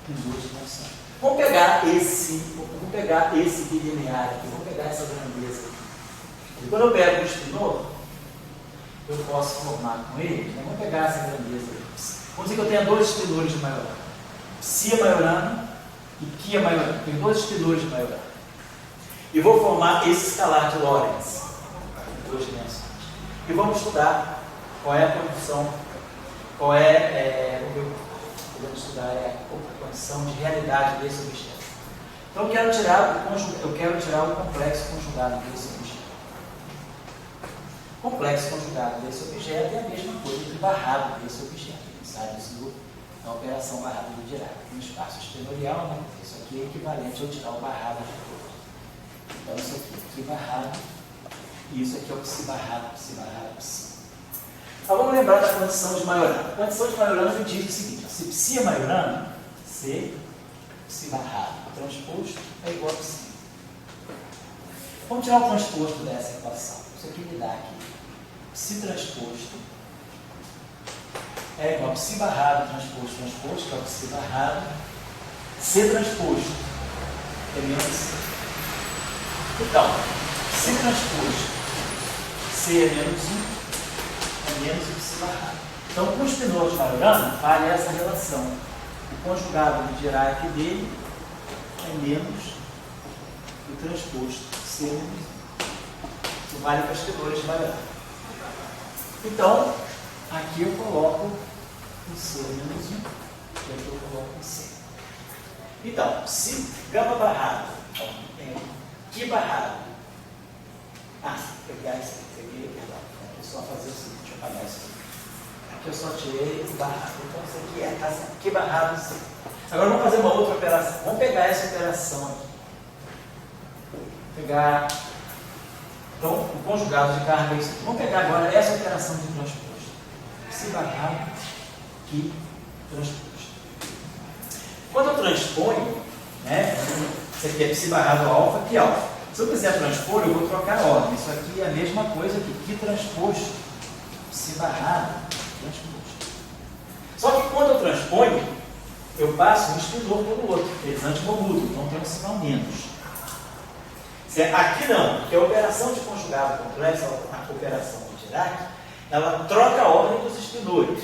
em duas dimensões. Vamos pegar esse bilinear aqui, vamos pegar essa grandeza aqui. E quando eu pego o espinolo, eu posso formar com ele, né? Vamos pegar essa grandeza aqui. Vamos dizer que eu tenho dois espinolhos de Majorana. Psi é Majorana e Ki é Majorana. Tem dois espinolhos de Majorana. E vou formar esse escalar de Lorentz em duas dimensões. E vamos estudar qual é a condição, podemos estudar a condição de realidade desse objeto. Então eu quero tirar o complexo conjugado desse objeto. O complexo conjugado desse objeto é a mesma coisa que o barrado desse objeto. A gente sabe isso na operação barrado de Dirac. No espaço espinorial, né? Isso aqui é equivalente ao tirar o barrado de todo. Então isso aqui é psi barrado, e isso aqui é o psi barrado, psi. Então vamos lembrar da condição de Majorana. A condição de Majorana me diz o seguinte: se psi é Majorana, C, psi barrado, transposto é igual a psi. Vamos tirar o transposto dessa equação. Isso aqui me dá aqui. Psi transposto é igual a psi barrado, transposto, que é o psi barrado. C transposto é menos C. Então, se transposto C é menos 1, é menos o psi barrado. Então, com o espinolo de Majorana, vale essa relação. O conjugado de Dirac dele é menos o transposto C é menos 1. Isso vale para os espinolhos de Majorana. Então, aqui eu coloco o C é menos 1, e aqui eu coloco o C. Então, se gama barrado Ki barrado. Pegar isso aqui, perdão. É só fazer o seguinte, deixa eu apagar isso aqui. Aqui eu só tirei o barrado. Então isso aqui é Ki barrado C. Agora vamos fazer uma outra operação. Vamos pegar essa operação aqui. Pegar. Então, o conjugado de carga é isso aqui. Vamos pegar agora essa operação de transposto. Psi barrado, Ki transposto. Quando eu transponho, né? Isso aqui é psi barrado alfa, Ki alfa. Se eu quiser transpor, eu vou trocar a ordem. Isso aqui é a mesma coisa que Ki transposto, psi barrado, transposto. Só que quando eu transponho, eu passo um espinolo pelo outro. Eles antimomudam, então tem um sinal menos. Aqui não, porque a operação de conjugado complexo, a operação de Dirac, ela troca a ordem dos espinolhos.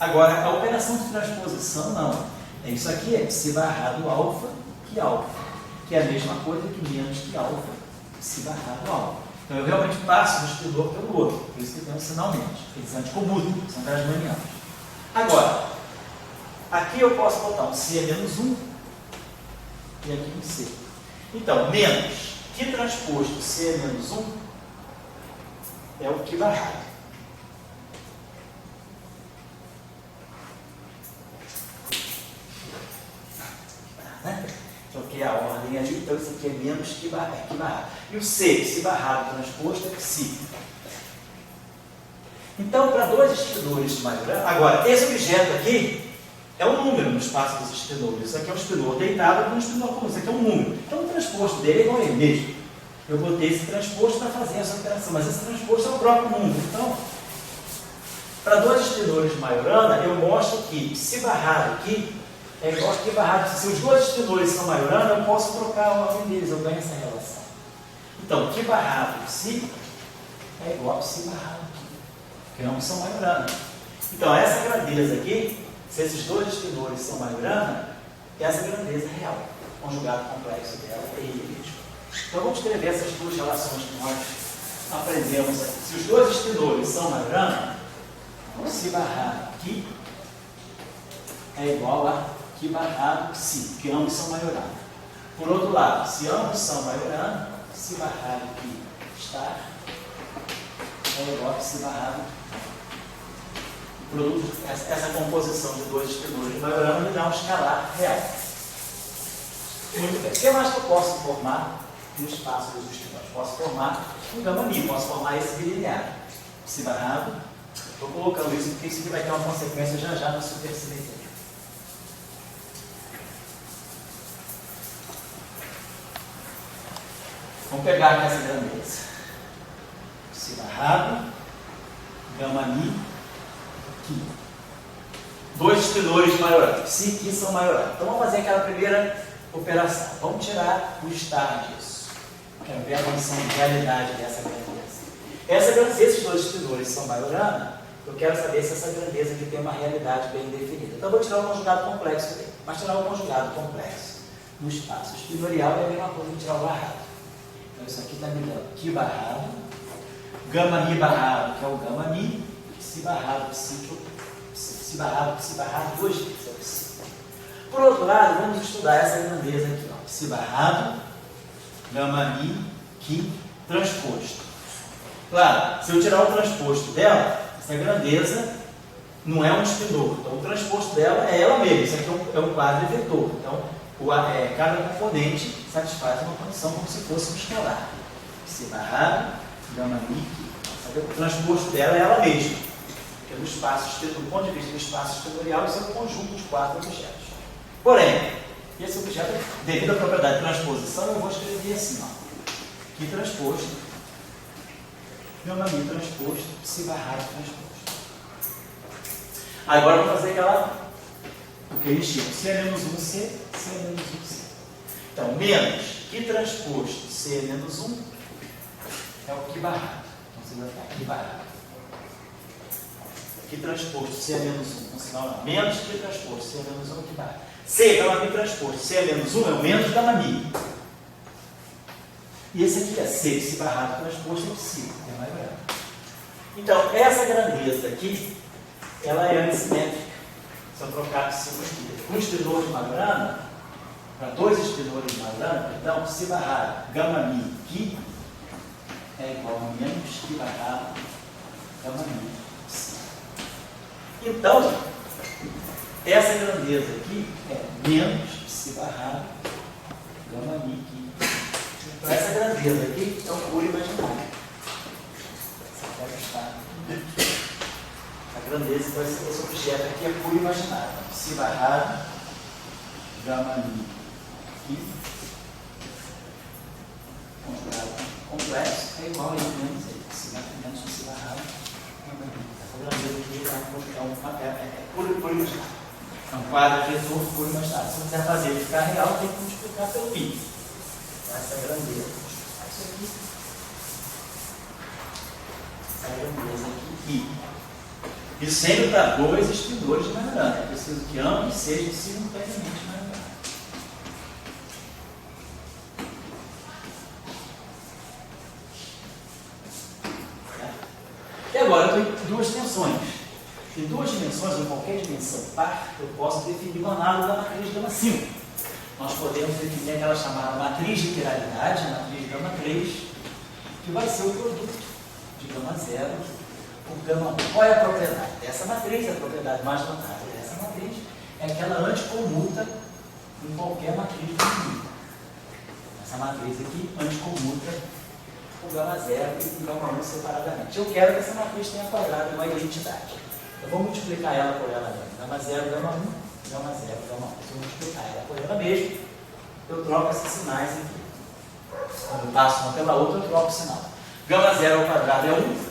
Agora, a operação de transposição não. Isso aqui é psi barrado alfa, Ki alfa, que é a mesma coisa que menos Ki alfa, psi barrado alfa. Então eu realmente passo um espinolo pelo outro, por isso que tem um sinal menos. Eles anticomutam, são transmanianos. Agora, Aqui eu posso botar um C menos 1 e aqui um C. Então, menos que transposto C menos 1 é o que barrado. Troquei a ordem ali, então isso aqui é menos que barrado. E o C, se barrado transposto, é psi. Então, para dois espinores Majorana, agora, esse objeto aqui é um número no espaço dos espinores. Isso aqui é um espinor deitado com um espinor comum. Isso aqui é um número. Então, o transposto dele é igual a ele mesmo. Eu botei esse transposto para fazer essa operação, mas esse transposto é o próprio número. Então, para dois espinores Majorana, eu mostro que se barrado aqui é igual a que barrado. Se os dois espinores são Majorana, eu posso trocar a ordem deles, eu ganho essa relação. Então, que barrado psi é igual a psi barrado aqui, porque ambos são Majorana. Então, essa grandeza aqui, se esses dois espinores são Majorana, essa grandeza é real. O conjugado complexo dela é ele mesmo. Então, vamos escrever essas duas relações que nós aprendemos aqui. Se os dois espinores são Majorana, psi barrado aqui é igual a que barrado psi, porque ambos são Majorana. Por outro lado, se ambos são Majorana, psi barrado aqui está é igual a psi barrado. Produto, essa composição de dois espinores de Majorana me dá um escalar real. Muito bem. O que mais que eu posso formar no espaço dos espinores? Posso formar um gama mi, posso formar esse bilinear. Psi barrado. Estou colocando isso porque isso aqui vai ter uma consequência já na supercília. Vamos pegar aqui essa grandeza. Psi barrado, gama mi, aqui. Dois espinores Majorana. Psi aqui são Majorana. Então vamos fazer aquela primeira operação. Vamos tirar o estar disso. Quero ver a condição de realidade dessa grandeza. Esses dois espinores são Majorana, eu quero saber se essa grandeza aqui tem uma realidade bem definida. Então eu vou tirar o conjugado complexo dele. Mas tirar o conjugado complexo no espaço espinorial é a mesma coisa que tirar o barrado. Então isso aqui está me dando que barrado, gama mi barrado, que é o gama mi, psi barrado, psi barrado, duas vezes é o psi. Por outro lado, vamos estudar essa grandeza aqui, ó, psi barrado, gama mi, que transposto. Claro, se eu tirar o transposto dela, essa grandeza não é um espinor. Então o transposto dela é ela mesma. Isso aqui é um quadro vetor. Então cada componente satisfaz uma condição como se fosse um escalar. Psi barrado, gama mi, que. O transposto dela é ela mesma. Porque no espaço, do ponto de vista do espaço espinorial, isso é um conjunto de quatro objetos. Porém, esse objeto, devido à propriedade de transposição, eu vou escrever assim, ó. Que transposto, gama mi transposto, psi barrado transposto. Agora eu vou fazer o que eles chamam C menos 1C, C menos 1C. Então, menos que transposto C menos 1 é o que barrado. Então, você vai ficar que barrado. Que transposto C menos 1, no sinal não. Menos que transposto C menos 1 é o que barrado. C, gama mi transposto, C menos 1 é o menos gama mi. E esse aqui é C, psi barrado transposto é psi, é mais grande. Então, essa grandeza aqui, ela é antissimétrica. Se eu trocar psi com espinor de Majorana, para dois espinores de Majorana, perdão, psi barrado, gama mi, que é igual a menos que barrado, gama mi, psi. Então, essa grandeza aqui é menos psi barrado, gama mi, que. Então, essa grandeza aqui é um puro imaginário. Essa pode estar. A grandeza, então, esse objeto aqui é puro imaginário. Psi barrado, gama mi, que. Conjugado complexo é igual a menos menos psi barrado, gama mi. Essa grandeza aqui é puro imaginário. É um quadro vetor puro imaginário. Se eu quiser fazer ele ficar real, tem que multiplicar pelo pi. Essa grandeza. Isso aqui. Essa grandeza aqui. I. E sempre para dois espinores de Majorana. É preciso que ambos sejam simultaneamente Majorana. E agora eu tenho duas tensões. em duas dimensões, ou em qualquer dimensão par, eu posso definir o análogo da matriz de gama 5. Nós podemos definir aquela chamada matriz de quiralidade, a matriz de gama 3, que vai ser o produto de gama 0 por gama 1. Qual é a propriedade dessa matriz? A propriedade mais notável dessa matriz é que ela anticomuta em qualquer matriz definida. Essa matriz aqui anticomuta o gama 0 e o gama 1 separadamente. Eu quero que essa matriz tenha quadrado uma identidade. Eu vou multiplicar ela por ela mesmo. Gama 0, gama 1, gama 0, gama 1. Se eu multiplicar ela por ela mesmo, eu troco esses sinais aqui. Quando eu passo uma pela outra, eu troco o sinal. Gama 0 ao quadrado é 1,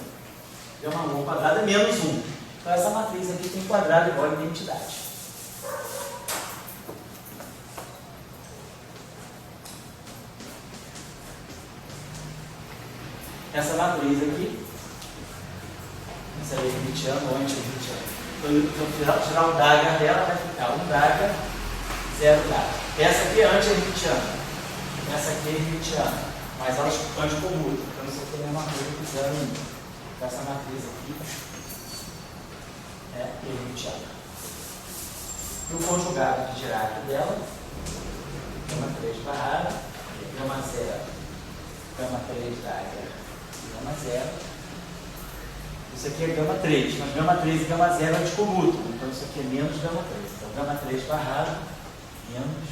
gama 1 ao quadrado é menos 1. Então essa matriz aqui tem quadrado igual a identidade. Essa matriz aqui, essa aí é hermitiana ou anti-hermitiana. Então, eu tirar o Dagger dela, vai ficar 1 Dagger, 0 Dagger. Essa aqui é anti-hermitiana, essa aqui é hermitiana, mas elas anticomutam. Então, isso aqui é a mesma coisa que 0 e 1. Então, essa matriz aqui é hermitiana. E o conjugado de Dirac dela, gama 3 barrada, gama 0, gama 3 Dagger, gama 0. Isso aqui é gama 3, mas gama 3 e gama 0 anticomutam. Então isso aqui é menos gama 3. Então gama 3 barrado, menos.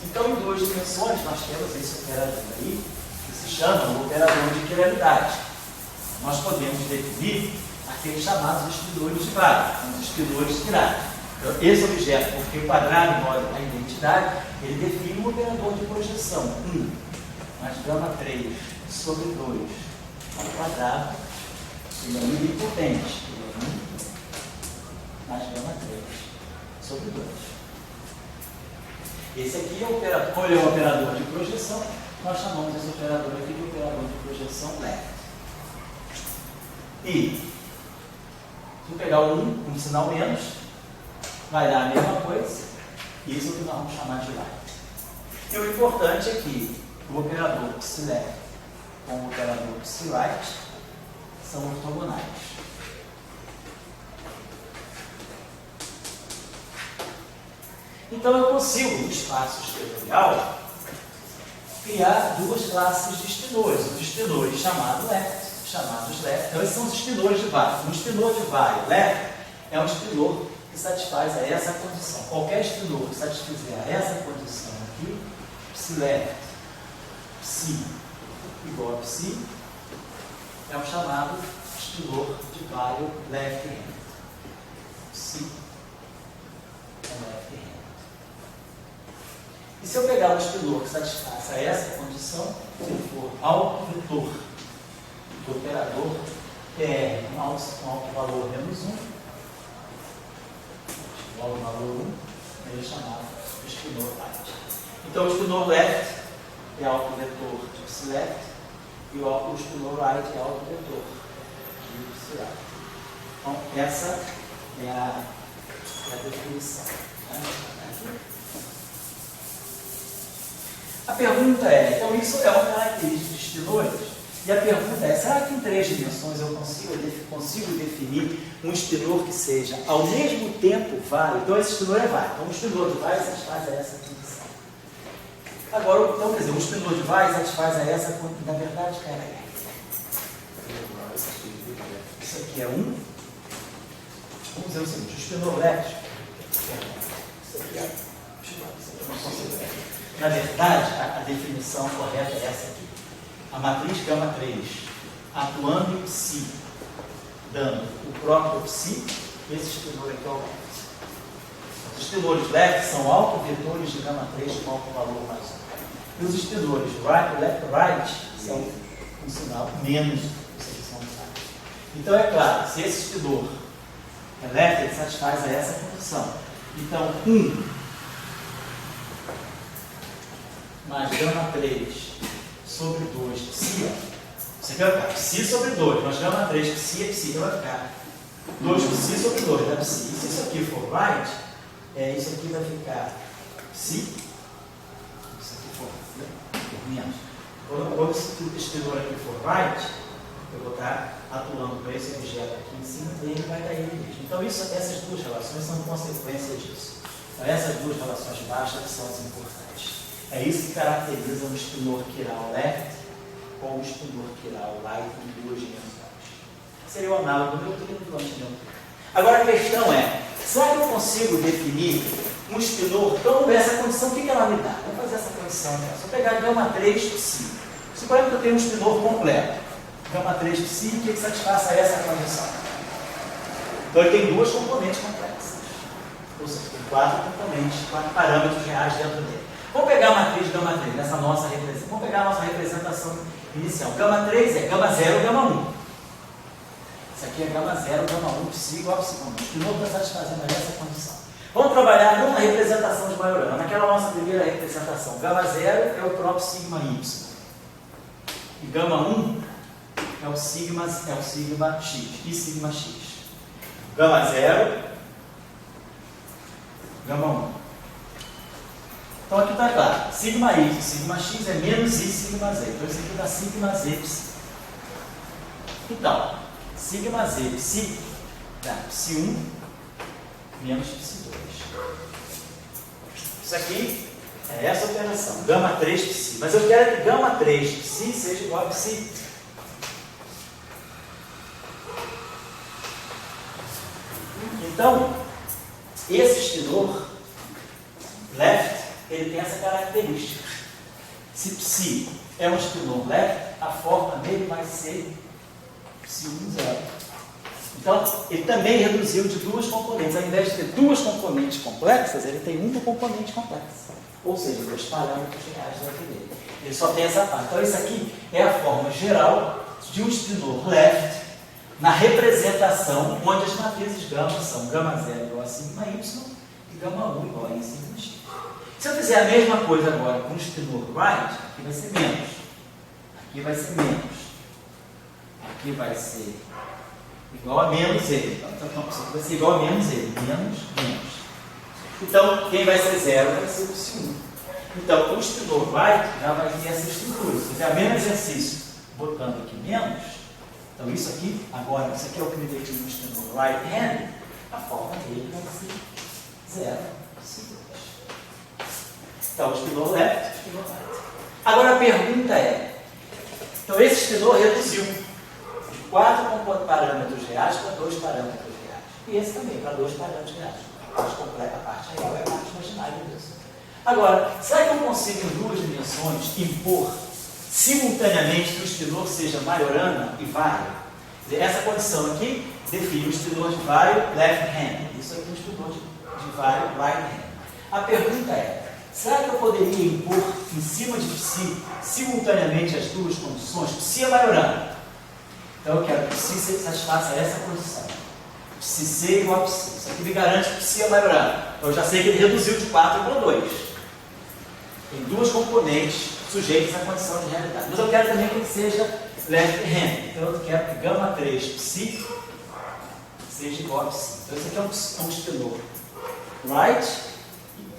Então em duas dimensões nós temos esse operador aí, que se chama o operador de quiralidade. Nós podemos definir aqueles chamados espidores de Weyl, os espidores de Dirac. Então, esse objeto, porque o quadrado envolve a identidade, ele define um operador de projeção 1 mais gama 3 sobre 2 ao quadrado, ele é nilipotente, ele é 1 mais gama 3 sobre 2. Esse aqui é o operador, qual é o operador de projeção? Nós chamamos esse operador aqui de operador de projeção left. E se eu pegar o 1 com um sinal menos, vai dar a mesma coisa, isso é o que nós vamos chamar de right. E o importante é que o operador psi-left com o operador psi-right são ortogonais. Então eu consigo, no espaço espetorial, criar duas classes de espinores. Os espinores chamados left. Então esses são os espinores de Weyl. Um espinor de Weyl left é um espinor que satisfaz a essa condição. Qualquer espinor que satisfizer a essa condição aqui, psi-left, psi igual a psi, é o chamado espinor de Weyl left-hand. Psi é left-hand. E se eu pegar um espinor que satisfaça essa condição, se ele for autovetor do operador PR com alto valor menos 1, igual ao valor 1, ele é chamado espinor right. Então o espinor left é autovetor de psi-left e o espinor right é autovetor de psi-right. Então essa é a definição. A pergunta é, então isso é uma característica de espinores? E a pergunta é, será que em 3 dimensões eu consigo definir um espinor que seja ao mesmo tempo Weyl? Então esse espinor é Weyl. Então o espinor de Weyl satisfaz a essa condição. Agora, então, quer dizer, um espinor de Weyl satisfaz a essa condição. Na verdade, isso aqui é 1. Vamos dizer o seguinte, o espinor left. Isso aqui é. Na verdade, a definição correta é essa aqui. A matriz gama 3 atuando em psi, dando o próprio psi, esse espinor aqui é o left. Os espinores left são autovetores de gama 3 com alto valor mais 1. E os espinores right são um sinal menos, então é claro, se esse espinor é left, ele satisfaz a essa condição. Então 1 mais gama 3 sobre 2 psi, isso aqui vai ficar psi sobre 2, mas gama 3 psi é psi, então vai ficar 2 psi sobre 2 da psi. E se isso aqui for right, isso aqui vai ficar psi, isso aqui for menos. Quando esse espinor aqui for right, eu vou estar atuando com esse objeto aqui em cima dele, vai dar ele mesmo. Então essas duas relações são consequência disso. Então essas duas relações baixas são as importantes. É isso que caracteriza um spinor chiral left com um spinor chiral right em duas dimensões. Seria o análogo do neutrino do antineutrino. Agora a questão é, será que eu consigo definir um spinor? Então, essa condição, o que ela me dá? Vamos fazer essa condição aqui. Se eu pegar gama 3 psi, suponha que eu tenho um spinor completo, gama 3 psi, o que satisfaça essa condição? Então, ele tem duas componentes complexas. Ou seja, tem 4 componentes, 4 parâmetros reais dentro dele. Vamos pegar a matriz gama 3, nessa nossa representação. Vamos pegar a nossa representação inicial. Gama 3 é gama 0, gama 1. Isso aqui é gama 0, gama 1, psi igual a psi. O spinor está satisfazendo essa condição. Vamos trabalhar numa representação de Majorana. Naquela nossa primeira representação, gama 0 é o próprio sigma y. E gama 1 é o sigma x. E sigma x. Gama 0, gama 1. Então aqui está claro. Sigma y, sigma x é menos i, sigma z. Então isso aqui dá sigma z psi. Então, sigma z psi dá psi 1 menos psi 2. Isso aqui é essa operação, gama 3 psi. Mas eu quero que gama 3 psi seja igual a psi. Então, esse spinor left, ele tem essa característica. Se psi é um spinor left, a forma dele vai ser psi 1, 0. Então, ele também reduziu de duas componentes. Ao invés de ter duas componentes complexas, ele tem uma componente complexa. Ou seja, dois parâmetros reais dentro dele. Ele só tem essa parte. Então, isso aqui é a forma geral de um spinor left na representação onde as matrizes gama são gama 0 igual a sigma y e gama 1 igual a sigma x. Se eu fizer a mesma coisa agora com o spinor right, aqui vai ser menos. Aqui vai ser menos. Aqui vai ser igual a menos ele. Então, isso aqui vai ser igual a menos ele. Menos, menos. Então, quem vai ser 0 vai ser o psi 1. Então, o spinor right já vai ter essa estrutura. Se fizer o mesmo exercício botando aqui menos, então isso aqui, agora, isso aqui é o que me define o spinor right hand, a forma dele vai ser 0, psi 2. Então, o spinor left, o spinor right. Agora a pergunta é, então esse spinor reduziu de 4 parâmetros reais para 2 parâmetros reais. E esse também, para 2 parâmetros reais. A parte completa, a parte real é a parte imaginária disso. Agora, será que eu consigo em duas dimensões impor simultaneamente que o spinor seja Majorana e vário? Essa condição aqui define o spinor de vário left hand. Isso aqui é o spinor de vário right hand. A pergunta é, será que eu poderia impor em cima de psi simultaneamente as duas condições? Psi é Majorana. Então eu quero que psi satisfaça essa condição. Psi c igual a psi. Isso aqui me garante que psi é Majorana. Então eu já sei que ele reduziu de 4 para 2. Tem duas componentes sujeitas à condição de realidade. Mas eu quero também que ele seja left hand. Então eu quero que gama 3 psi seja igual a psi. Então esse aqui é um spinor right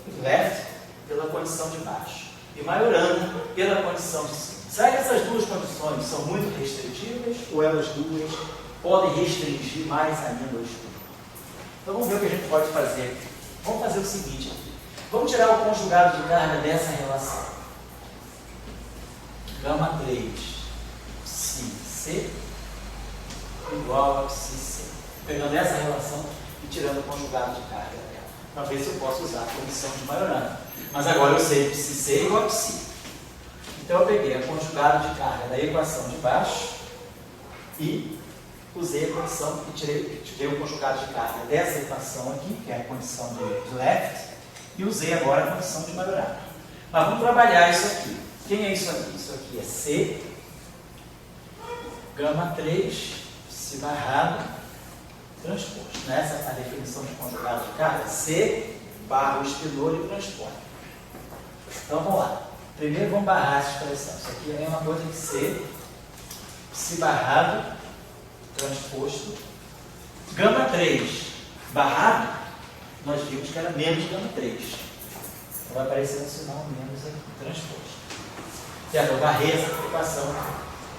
e left pela condição de baixo. E Majorana pela condição de cima. Será que essas duas condições são muito restritivas ou elas duas podem restringir mais ainda o estudo? Então vamos ver o que a gente pode fazer aqui. Vamos fazer o seguinte aqui. Vamos tirar o conjugado de carga dessa relação. Gama 3 psi c igual a psi c. Pegando essa relação e tirando o conjugado de carga dela. Para ver se eu posso usar a condição de Majorana. Mas agora eu sei que psi c igual a psi. Então eu peguei a conjugado de carga da equação de baixo e usei a condição e tirei o conjugado de carga dessa equação aqui, que é a condição de left, e usei agora a condição de Majorana. Mas vamos trabalhar isso aqui. Quem é isso aqui? Isso aqui é C, gama 3, psi barrado, transposto. Essa é a definição de conjugado de carga. C barra o spinor e transporte. Então vamos lá. Primeiro vamos barrar essa expressão. Isso aqui é a mesma coisa que C, psi barrado, transposto. Gama 3 barrado, nós vimos que era menos gama 3. Então vai aparecer um sinal menos aqui, transposto. Certo? Eu barrei essa equação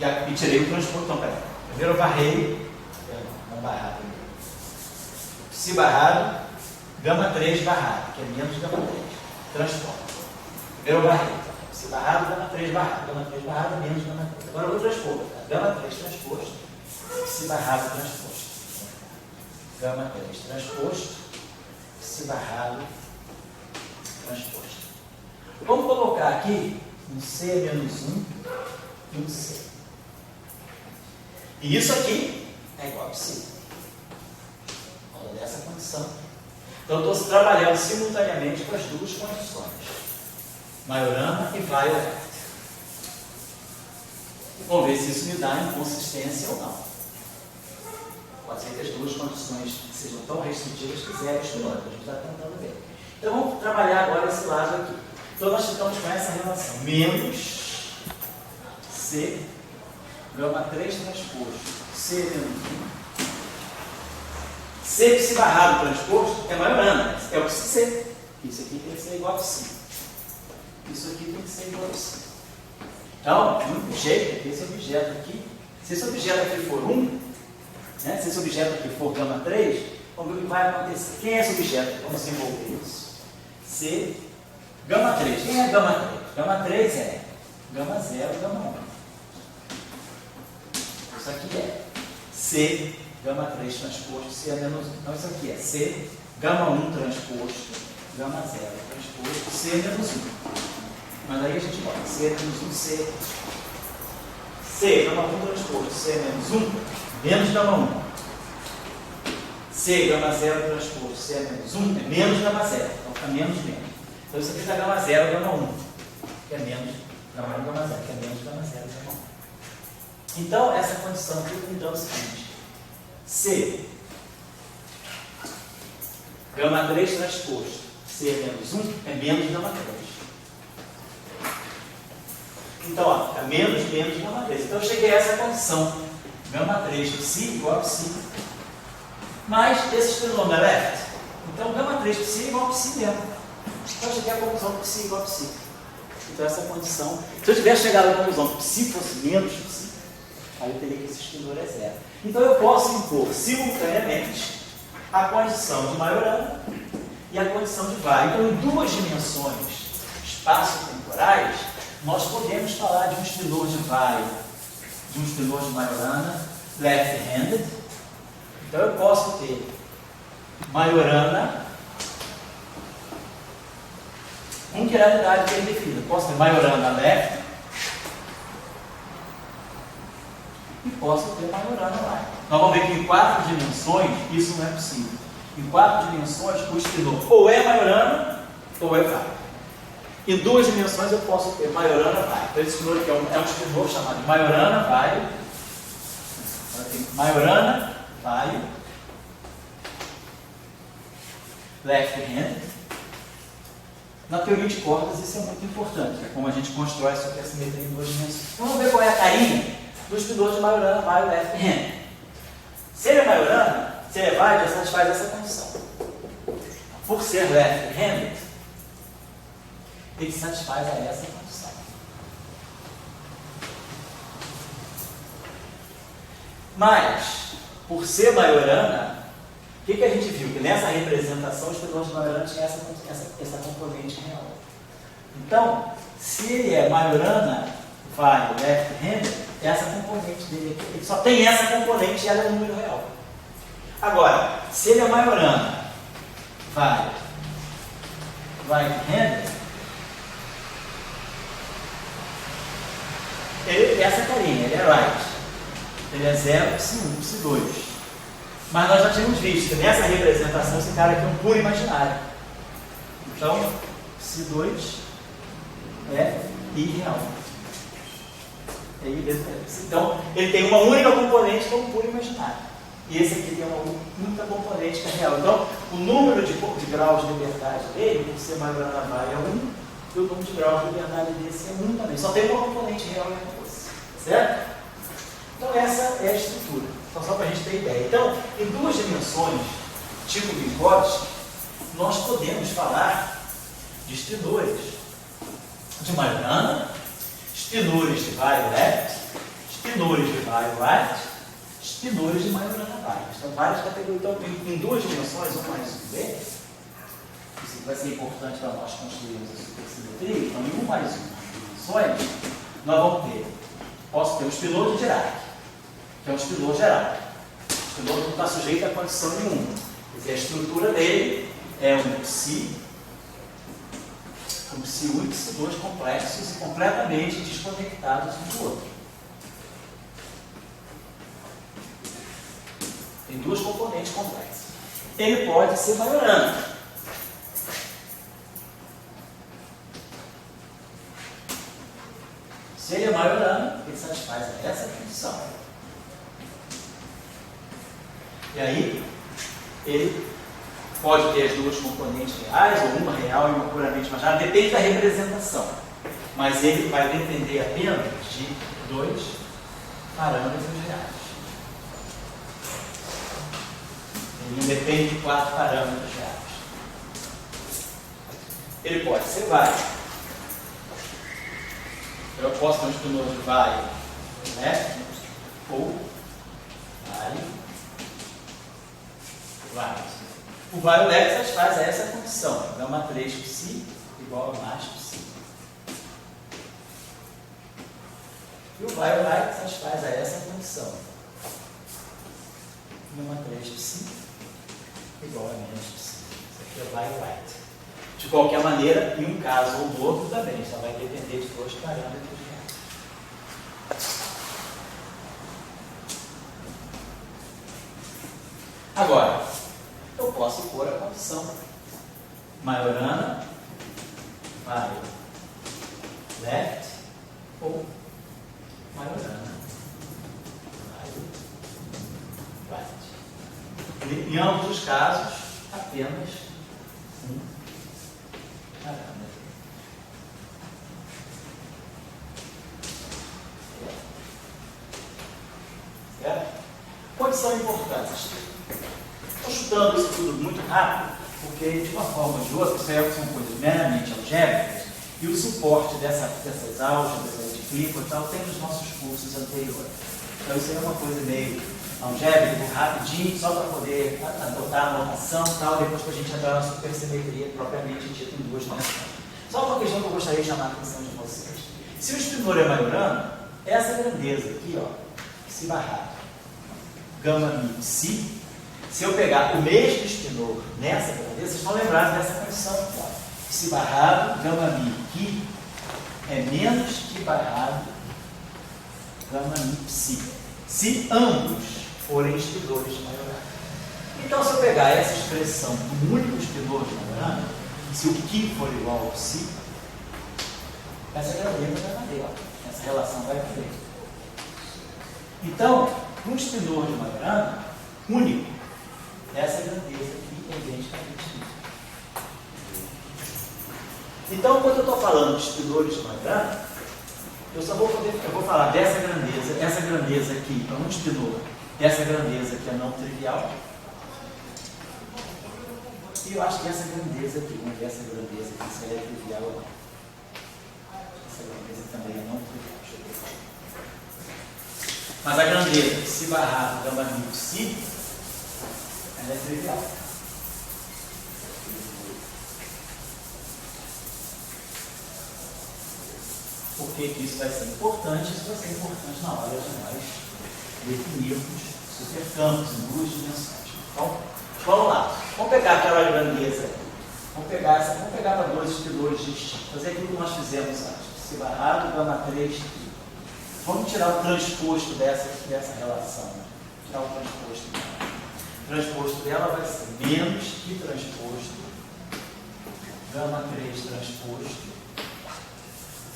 e tirei o transposto. Então, peraí. Primeiro eu barrei, vamos barrar primeiro. Psi barrado, gama 3 barrado, que é menos gama 3. Transforma. Primeiro eu barrei. Psi barrado, gama 3 barrado. Gama 3 barrado, menos gama 3. Agora eu vou transpor. Gama 3 transposto, psi barrado transposto. Gama 3 transposto, psi barrado transposto. Vamos colocar aqui um C menos 1 e um C. E isso aqui é igual a psi. Olha dessa condição. Então eu estou trabalhando simultaneamente com as duas condições. Majorana e Violet. Vamos ver se isso me dá inconsistência ou não. Pode ser que as duas condições sejam tão restritivas que zero estudante. A gente está tentando ver. Então vamos trabalhar agora esse lado aqui. Então nós ficamos com essa relação. Menos C, gama 3 transposto, C menos 1. C psi barrado transposto é Majorana. É o psi C. Isso aqui tem que ser igual a psi. Isso aqui tem que ser igual a psi. Então, o único jeito é que esse objeto aqui, se esse objeto aqui for 1, né, se esse objeto aqui for gama 3, vamos ver o que vai acontecer. Quem é esse objeto? Vamos desenvolver isso. C, gama 3. Quem é gama 3? Gama 3 é gama 0, gama 1. Isso aqui é C, gama 3 transposto, C é menos 1. Então isso aqui é C, gama 1 transposto, gama 0 transposto, C é menos 1. Mas aí a gente bota C menos 1, C. C, gama 1 transposto, C menos 1, menos gama 1. C, gama 0 transposto, C menos 1, é menos gama 0. Então fica menos menos. Então isso aqui está gama 0, gama 1, que é menos gama 1, gama 0, que é menos gama 0, gama 1. Então essa condição aqui me dá o seguinte. C, gama 3 transposto, C menos 1, é menos gama 3. Então, ó, é menos gama 3. Então, eu cheguei a essa condição. Gama 3 psi igual a psi. Mas esse trinômio é left. Então, gama 3 psi igual a psi mesmo. Então, eu cheguei à conclusão que psi igual a psi. Então, essa condição... Se eu tivesse chegado à conclusão que psi fosse menos psi, aí eu teria que esse extensor é zero. Então, eu posso impor simultaneamente a condição de Majorana e a condição de Weyl. Então, em duas dimensões espaço-temporais, nós podemos falar de um extensor de Weyl, de um extensor de Majorana left-handed. Então eu posso ter Majorana com quiralidade bem definida. Posso ter Majorana left e posso ter Majorana right. Nós vamos ver que em 4 dimensões isso não é possível. Em 4 dimensões o extensor ou é Majorana ou é Weyl. Em 2 dimensões eu posso ter Majorana Weyl. Então esse extensor aqui é um extensor chamado Majorana Weyl. Majorana Weyl left hand. Na teoria de cordas isso é muito importante, é como a gente constrói essa simetria em 2 dimensões. Então vamos ver qual é a carinha do extensor de Majorana Weyl left hand. Se ele é Majorana, se ele é Weyl, já satisfaz essa condição. Por ser left handed, ele satisfaz a essa condição. Mas, por ser Majorana, o que a gente viu? Que nessa representação, o extensor de Majorana tinha essa componente real. Então, se ele é Majorana Weyl left-handed, essa componente dele aqui, ele só tem essa componente e ela é o número real. Agora, se ele é Majorana Weyl right-handed, ele é essa carinha, ele é right. Ele é 0, psi 1, psi 2. Mas nós já tínhamos visto que nessa representação esse cara aqui é um puro imaginário. Então, psi 2 é irreal. Então, ele tem uma única componente que é um puro imaginário. E esse aqui tem uma única componente que é real. Então, o número de graus de liberdade dele, por ser Majorana Weyl, é 1. E o número de graus de liberdade desse é 1 também. Só tem uma componente real e uma coisa. Certo? Então essa é a estrutura. Então, só para a gente ter ideia. Então, em 2 dimensões, tipo Minkowski, nós podemos falar de extensores de Majorana, extensores de Weyl left, extensores de Weyl right espinores de Majorana vários. Então, várias categorias. Então, em duas dimensões, 1 mais 1b, isso vai ser importante para nós construirmos a supersimetria. Então, em 1 mais 1 dimensões, nós vamos ter, posso ter um espinor de Dirac, que é um espinor geral. O espinor não está sujeito a condição nenhuma. Porque a estrutura dele é um psi único, psi dois complexos e completamente desconectados um do outro. Tem duas componentes complexas. Ele pode ser Majorana. Se ele é Majorana, ele satisfaz essa condição. E aí, ele pode ter as duas componentes reais, ou uma real e uma puramente imaginária, depende da representação. Mas ele vai depender apenas de dois parâmetros reais. Ele não depende de 4 parâmetros reais. Ele pode ser vário. Eu posso ter um espinor de vário, né? Ou vário. O vário leve satisfaz a essa condição. Gama 3 psi igual a mais psi. E o vário light satisfaz a essa condição. Gama 3 psi igual a menos psi. Isso aqui é o vário light. De qualquer maneira, em um caso ou no outro também, só vai depender de dois parâmetros reais. Agora, eu posso pôr a condição Majorana, vário left ou Majorana, vário right. Em ambos os casos, apenas um parâmetro. Certo? Condição importante. Estou chutando isso tudo muito rápido, porque de uma forma ou de outra, são coisas meramente algébricas, e o suporte dessas álgebras de Clifford e tal tem nos nossos cursos anteriores. Então isso é uma coisa meio algébrica, rapidinho, só para poder adotar a notação e tal, depois para a gente entrar na supersimetria propriamente dita em duas dimensões. Só uma questão que eu gostaria de chamar a atenção de vocês. Se o espinor é Majorana, essa grandeza aqui, ó, psi barrado, gama mi psi, se eu pegar o mesmo espinor nessa grandeza, vocês estão lembrados dessa condição aqui, ó. Psi barrado, gama mi que é menos que barrado, gama mi psi. Se ambos forem espinores de Majorana. Então, se eu pegar essa expressão do único espinor de Majorana, se o que for igual ao psi, essa grandeza vai valer, ó. Essa relação vai valer. Então, um espinor de Majorana único, essa grandeza aqui é identicamente única. Então, quando eu estou falando de espinores de Majorana, eu vou falar dessa grandeza. Essa grandeza aqui é um espinor, essa grandeza aqui é não trivial. E eu acho que essa grandeza aqui, vamos ver essa grandeza aqui, se ela é trivial ou não. Essa grandeza também é não trivial. Deixa eu ver. Mas a grandeza psi barrado gama mi psi, ela é trivial. Por que isso vai ser importante? Isso vai ser importante na hora de nós definirmos supercampos em duas dimensões. Então, vamos lá. Vamos pegar aquela grandeza. Vamos pegar para dois espinores distintos. Fazer aquilo que nós fizemos antes. Psi barrado, gama 3. Vamos tirar o transposto dessa relação. Tirar o transposto dela. O transposto dela vai ser menos que transposto, gama 3 transposto,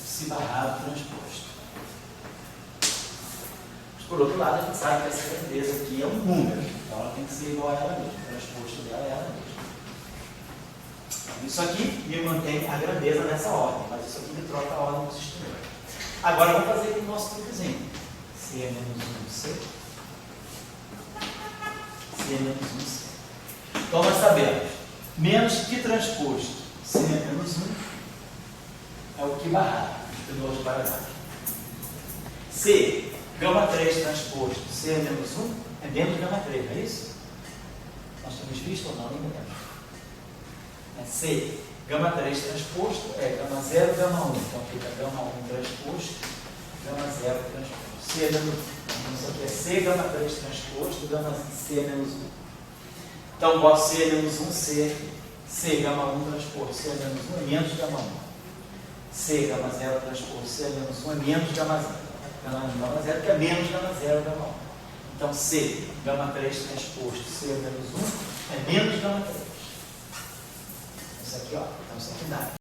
psi barrado transposto. Mas, por outro lado, a gente sabe que essa grandeza aqui é um número, então ela tem que ser igual a ela mesma. O transposto dela é ela mesma. Então, isso aqui me mantém a grandeza nessa ordem, mas isso aqui me troca a ordem dos espinores. Agora vamos fazer aqui o nosso truquezinho. C é menos 1C. C é menos 1C. Então nós sabemos, menos que transposto C é menos 1 é o que barrado, espinor de barrado. C, gama 3 transposto C é menos 1 É menos gama 3, não é isso? Nós temos visto ou não? Nem lembro. É C. Gama 3 transposto é gama 0, gama 1. Então fica gama 1 transposto, gama 0 transposto. C menos 1. Então isso aqui é C, gama 3 transposto, gama C menos 1. Então posso C menos 1 ser C gama 1 transposto, C menos 1 é menos gama 1. C gama 0 transposto, C menos 1 é menos gama 0. Gama 0 que é menos gama 0, gama 1. Então C gama 3 transposto, C menos 1 é menos gama 3. Isso aqui, ó. Então isso aqui dá